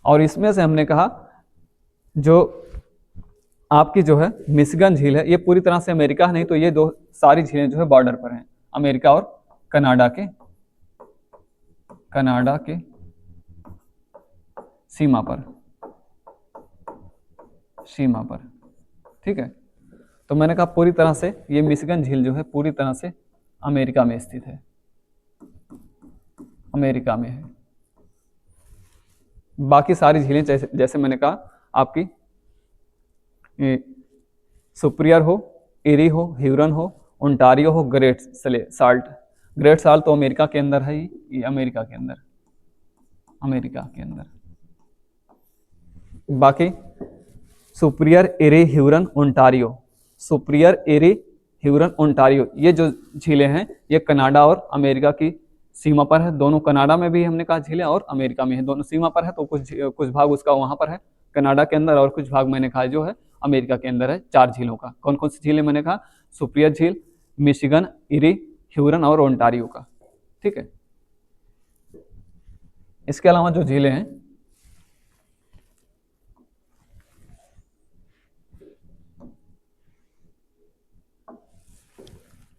और इसमें से हमने कहा जो आपकी जो है मिशिगन झील है, ये पूरी तरह से अमेरिका है नहीं, तो ये दो सारी झीलें जो है बॉर्डर पर हैं, अमेरिका और कनाडा के, कनाडा के सीमा पर, सीमा पर। ठीक है, तो मैंने कहा पूरी तरह से ये मिशिगन झील जो है पूरी तरह से अमेरिका में स्थित है, अमेरिका में है। बाकी सारी झीलें जैसे जैसे मैंने कहा आपकी सुप्रियर हो, एरी हो, ह्यूरन हो, ओंटारियो हो, ग्रेट साल्ट। ग्रेट साल्ट तो अमेरिका के अंदर है, ये अमेरिका के अंदर, अमेरिका के अंदर। बाकी सुप्रियर, एरी, ह्यूरन, ओंटारियो, सुप्रियर, एरी, ह्यूरन, ओंटारियो, ये जो झीलें हैं ये कनाडा और अमेरिका की सीमा पर है। दोनों कनाडा में भी हमने कहा झीलें और अमेरिका में है, दोनों सीमा पर है। तो कुछ भाग उसका वहां पर है कनाडा के अंदर, और कुछ भाग मैंने कहा जो है अमेरिका के अंदर है। 4 झीलों का कौन कौन सी झीलें मैंने कहा? सुप्रियर झील, मिशिगन, इरी, ह्यूरन और ओंटारियो का। ठीक है, इसके अलावा जो झीलें हैं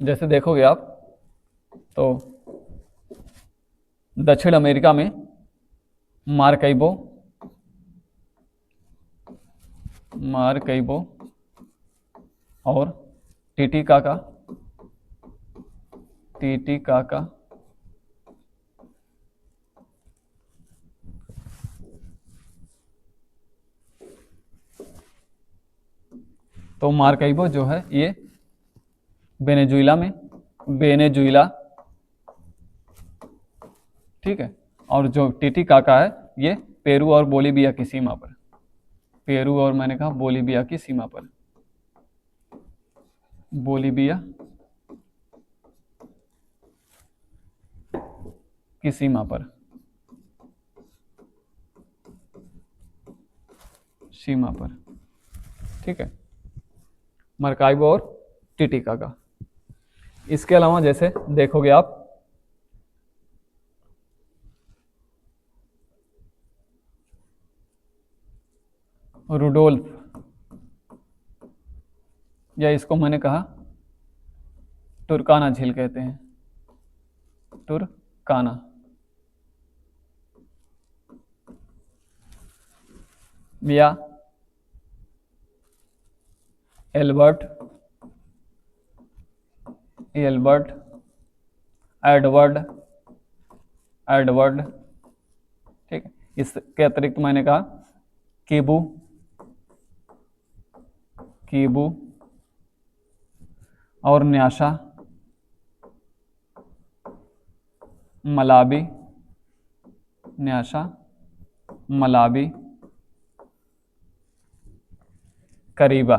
जैसे देखोगे आप तो दक्षिण अमेरिका में मार्कैबो और टीटीकाका तो मार्कैबो जो है ये वेनेजुएला, ठीक है, और जो टीटीकाका है ये पेरू और बोलीविया की सीमा पर, पेरू और मैंने कहा बोलीविया की सीमा पर, बोलीविया की सीमा पर, ठीक है, मार्कैबो और टीटीकाका। इसके अलावा जैसे देखोगे आप रुडोल्फ, या इसको मैंने कहा टुर्काना झील कहते हैं, टुर्काना। या एडवर्ड ठीक है। इसके अतिरिक्त मैंने कहा कीबू और न्यासा, मलाबी, करीबा,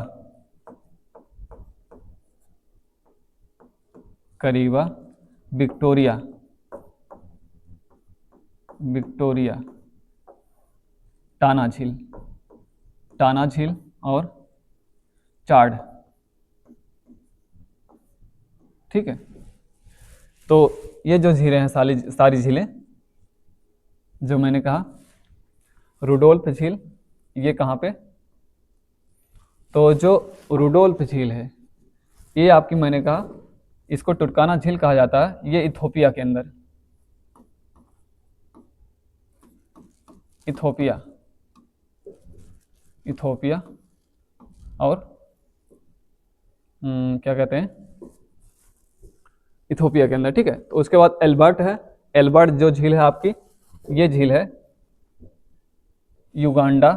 विक्टोरिया, टाना झील और चाड, ठीक है। तो ये जो झीलें हैं सारी झीलें जो मैंने कहा, रुडोल्फ झील ये कहाँ पे, तो जो रुडोल्फ झील है ये आपकी, मैंने कहा इसको टुर्काना झील कहा जाता है, ये इथोपिया के अंदर, इथोपिया और क्या कहते हैं, इथोपिया के अंदर, ठीक है। तो उसके बाद एल्बर्ट है, एल्बर्ट जो झील है आपकी, ये झील है युगांडा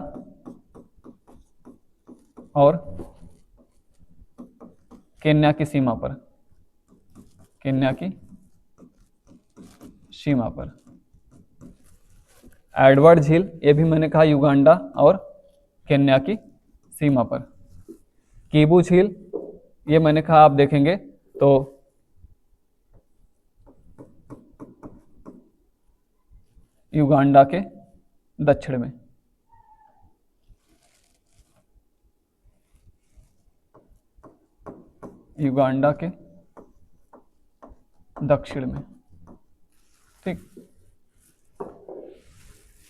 और केन्या की सीमा पर, एडवर्ड झील ये भी मैंने कहा युगांडा और केन्या की सीमा पर। कीबू झील ये मैंने कहा आप देखेंगे तो युगांडा के दक्षिण में, ठीक।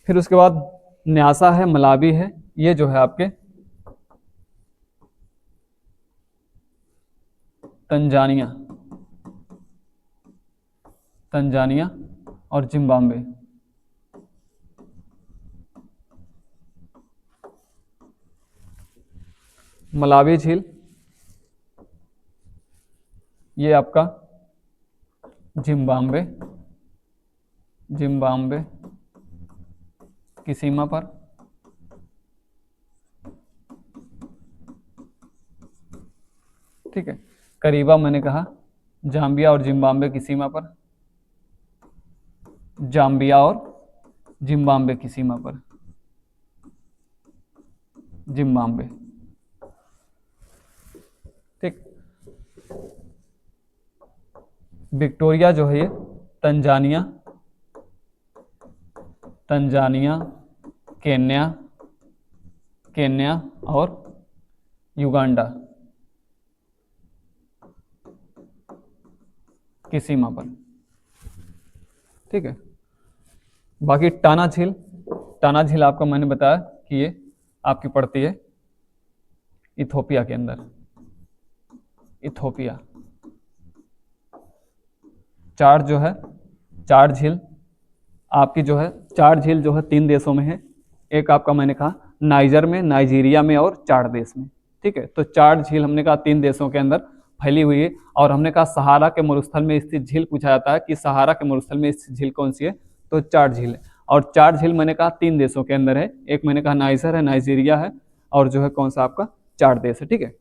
फिर उसके बाद न्यासा है, मलावी है, ये जो है आपके तंजानिया और जिम्बाब्वे, मलावी झील ये आपका जिम्बाब्वे की सीमा पर, ठीक है। करीबा मैंने कहा जाम्बिया और जिम्बाब्वे की सीमा पर, जिम्बाब्वे, ठीक। विक्टोरिया जो है ये तंजानिया, केन्या और युगांडा की सीमा पर, ठीक है। बाकी टाना झील आपका मैंने बताया कि ये आपकी पड़ती है इथोपिया के अंदर, चाड जो है, चाड झील आपकी जो है 4 झील जो है 3 देशों में है। एक आपका मैंने कहा नाइजर में, नाइजीरिया में और चाड देश में। ठीक है, तो 4 झील हमने कहा 3 देशों के अंदर फैली हुई है। और हमने कहा सहारा के मरुस्थल में स्थित झील पूछा जाता है कि सहारा के मरुस्थल में स्थित झील कौन सी है, तो चाड झील है। और 4 झील मैंने कहा 3 देशों के अंदर है। एक मैंने कहा नाइजर है, नाइजीरिया है, और जो है कौन सा आपका चाड देश है। ठीक है,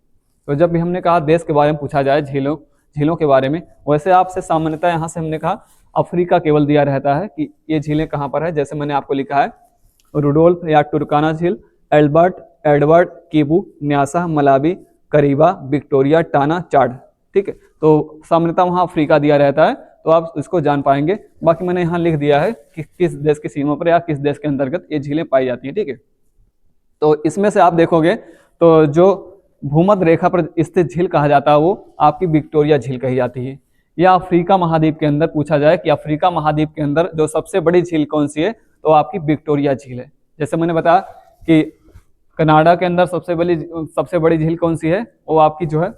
तो जब भी हमने कहा देश के बारे में पूछा जाए, झीलों के बारे में, वैसे आपसे सामान्यतः यहाँ से हमने कहा अफ्रीका केवल दिया रहता है कि ये झीलें कहाँ पर है। जैसे मैंने आपको लिखा है रुडोल्फ या टुर्काना झील, Edward, Kivu, Nyasa, Malawi, Kariba, Victoria, Tana, Chad. ठीक है, तो सामान्यतः वहाँ अफ्रीका दिया रहता है, तो आप इसको जान पाएंगे। बाकी मैंने यहाँ लिख दिया है कि किस देश की सीमा पर या किस देश के अंतर्गत ये झीलें पाई जाती हैं। ठीक है, तो इसमें से आप देखोगे तो जो भूमध्य रेखा पर स्थित झील कहा जाता है वो आपकी विक्टोरिया झील कही जाती है। या अफ्रीका महाद्वीप के अंदर पूछा जाए कि अफ्रीका महाद्वीप के अंदर जो सबसे बड़ी झील कौन सी है, तो आपकी विक्टोरिया झील है। जैसे मैंने बताया कि कनाडा के अंदर सबसे बड़ी झील कौन सी है, वो आपकी जो है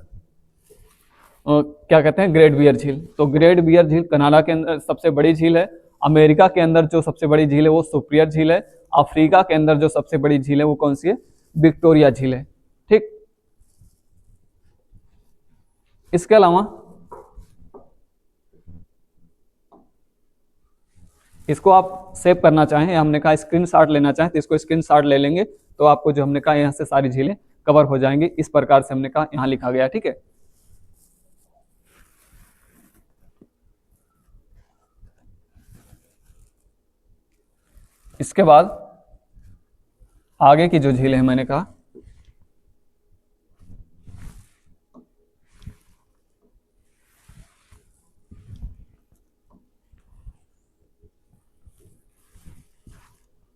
क्या कहते हैं, ग्रेट बियर झील। तो ग्रेट बियर झील कनाडा के अंदर सबसे बड़ी झील है। अमेरिका के अंदर जो सबसे बड़ी झील है वो सुपिरियर झील है। अफ्रीका के अंदर जो सबसे बड़ी झील है वो कौन सी है, विक्टोरिया झील है। ठीक, इसके अलावा इसको आप सेव करना चाहें या हमने कहा स्क्रीनशॉट लेना चाहें तो इसको स्क्रीनशॉट ले लेंगे, तो आपको जो हमने कहा यहाँ से सारी झीलें कवर हो जाएंगी। इस प्रकार से हमने कहा यहाँ लिखा गया। ठीक है, इसके बाद आगे की जो झीलें हैं मैंने कहा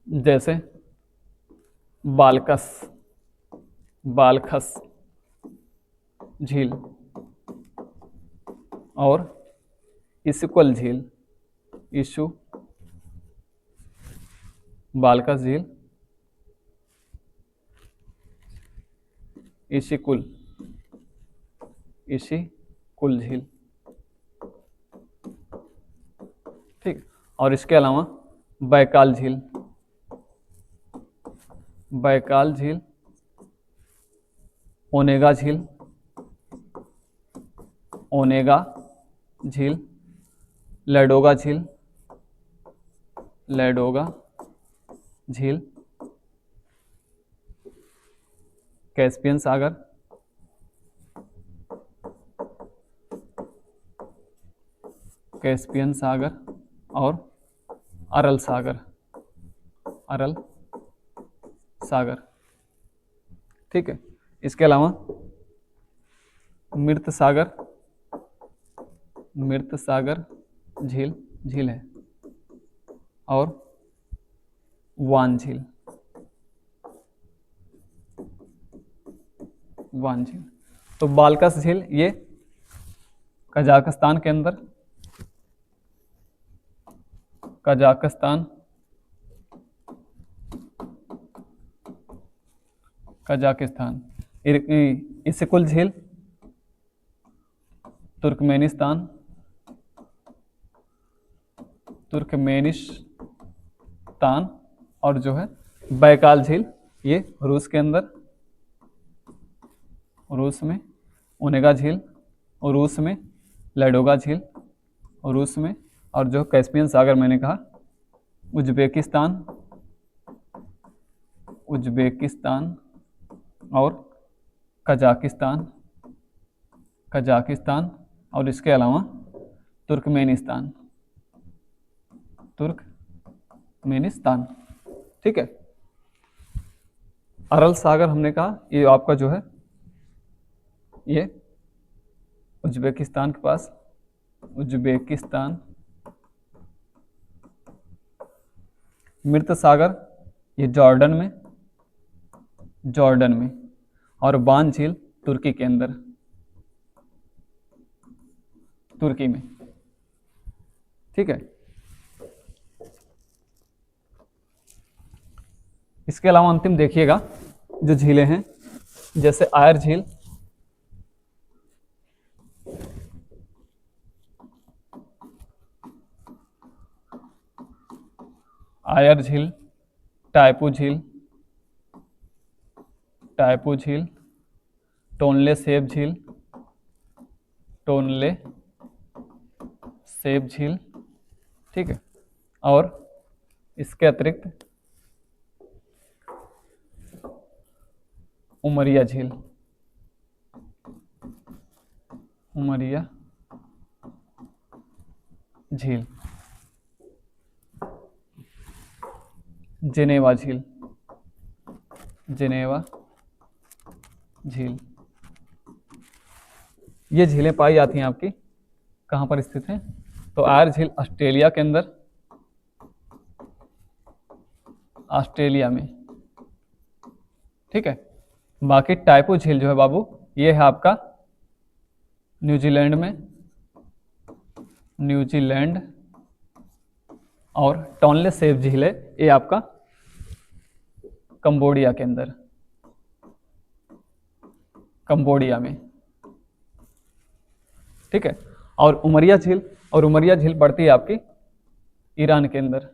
जैसे बालखस झील और इशुक्वल झील, बालखस झील, इशिकुल झील। ठीक, और इसके अलावा बैकाल झील, ओनेगा झील, लैडोगा झील, कैस्पियन सागर और अरल सागर। ठीक है, इसके अलावा मृत सागर झील है और वान झील। तो बालकस झील ये कजाकिस्तान इसिकुल झील तुर्कमेनिस्तान और जो है बैकाल झील ये रूस में, ओनेगा झील और रूस में, लैडोगा झील और रूस में, और जो कैस्पियन सागर मैंने कहा उज्बेकिस्तान और कजाकिस्तान और इसके अलावा तुर्कमेनिस्तान। ठीक है, अरल सागर हमने कहा ये आपका जो है ये उज्बेकिस्तान के पास, मृत सागर ये जॉर्डन में, और बान झील तुर्की के अंदर, तुर्की में। ठीक है, इसके अलावा अंतिम देखिएगा जो झीलें हैं, जैसे आयर झील, आयर झील, टाइपू झील, टाइपू झील, टोनले सेब झील, टोनले सेब झील, ठीक है। और इसके अतिरिक्त उमरिया झील, उमरिया झील, जेनेवा झील, जेनेवा झील। ये झीलें पाई जाती हैं आपकी कहाँ पर स्थित हैं? तो आयर झील ऑस्ट्रेलिया के अंदर, ऑस्ट्रेलिया में, ठीक है। बाकी टाइपू झील जो है बाबू, ये है आपका न्यूजीलैंड में, न्यूजीलैंड। और टोनले सेब झील है ये आपका कंबोडिया के अंदर, कंबोडिया में, ठीक है। और उमरिया झील, और उमरिया झील पड़ती है आपकी ईरान के अंदर,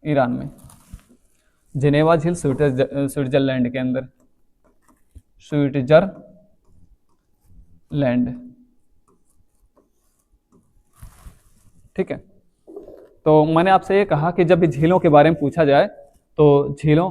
ईरान में। जेनेवा झील स्विट्जरलैंड के अंदर, स्विट्जरलैंड, ठीक है। तो मैंने आपसे ये कहा कि जब भी झीलों के बारे में पूछा जाए तो झीलों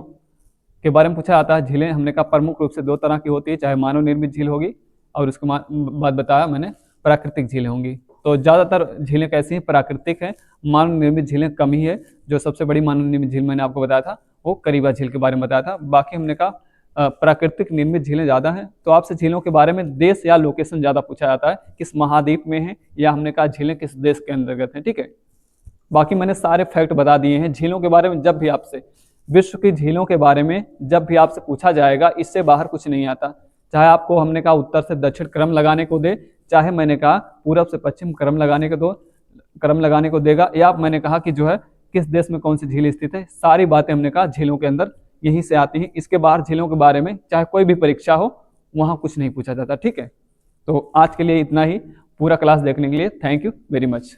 के बारे में पूछा जाता है। झीलें हमने कहा प्रमुख रूप से दो तरह की होती है, चाहे मानव निर्मित झील होगी और उसके बाद बताया मैंने प्राकृतिक झीलें होंगी। तो ज़्यादातर झीलें कैसी हैं? प्राकृतिक हैं। मानव निर्मित झीलें कम ही है। जो सबसे बड़ी मानव निर्मित झील मैंने आपको बताया था वो करीबा झील के बारे में बताया था। बाकी हमने कहा प्राकृतिक निर्मित झीलें ज़्यादा हैं। तो आपसे झीलों के बारे में देश या लोकेशन ज़्यादा पूछा जाता है, किस महाद्वीप में है, या हमने कहा झीलें किस देश के अंतर्गत हैं, ठीक है। बाकी मैंने सारे फैक्ट बता दिए हैं झीलों के बारे में। जब भी आपसे विश्व की झीलों के बारे में जब भी आपसे पूछा जाएगा, इससे बाहर कुछ नहीं आता। चाहे आपको हमने कहा उत्तर से दक्षिण क्रम लगाने को दे, चाहे मैंने कहा पूरब से पश्चिम क्रम लगाने को देगा, या मैंने कहा कि जो है किस देश में कौन सी झील स्थित है, सारी बातें हमने कहा झीलों के अंदर यहीं से आती हैं। इसके बाहर झीलों के बारे में चाहे कोई भी परीक्षा हो, वहाँ कुछ नहीं पूछा जाता, ठीक है। तो आज के लिए इतना ही। पूरा क्लास देखने के लिए थैंक यू वेरी मच।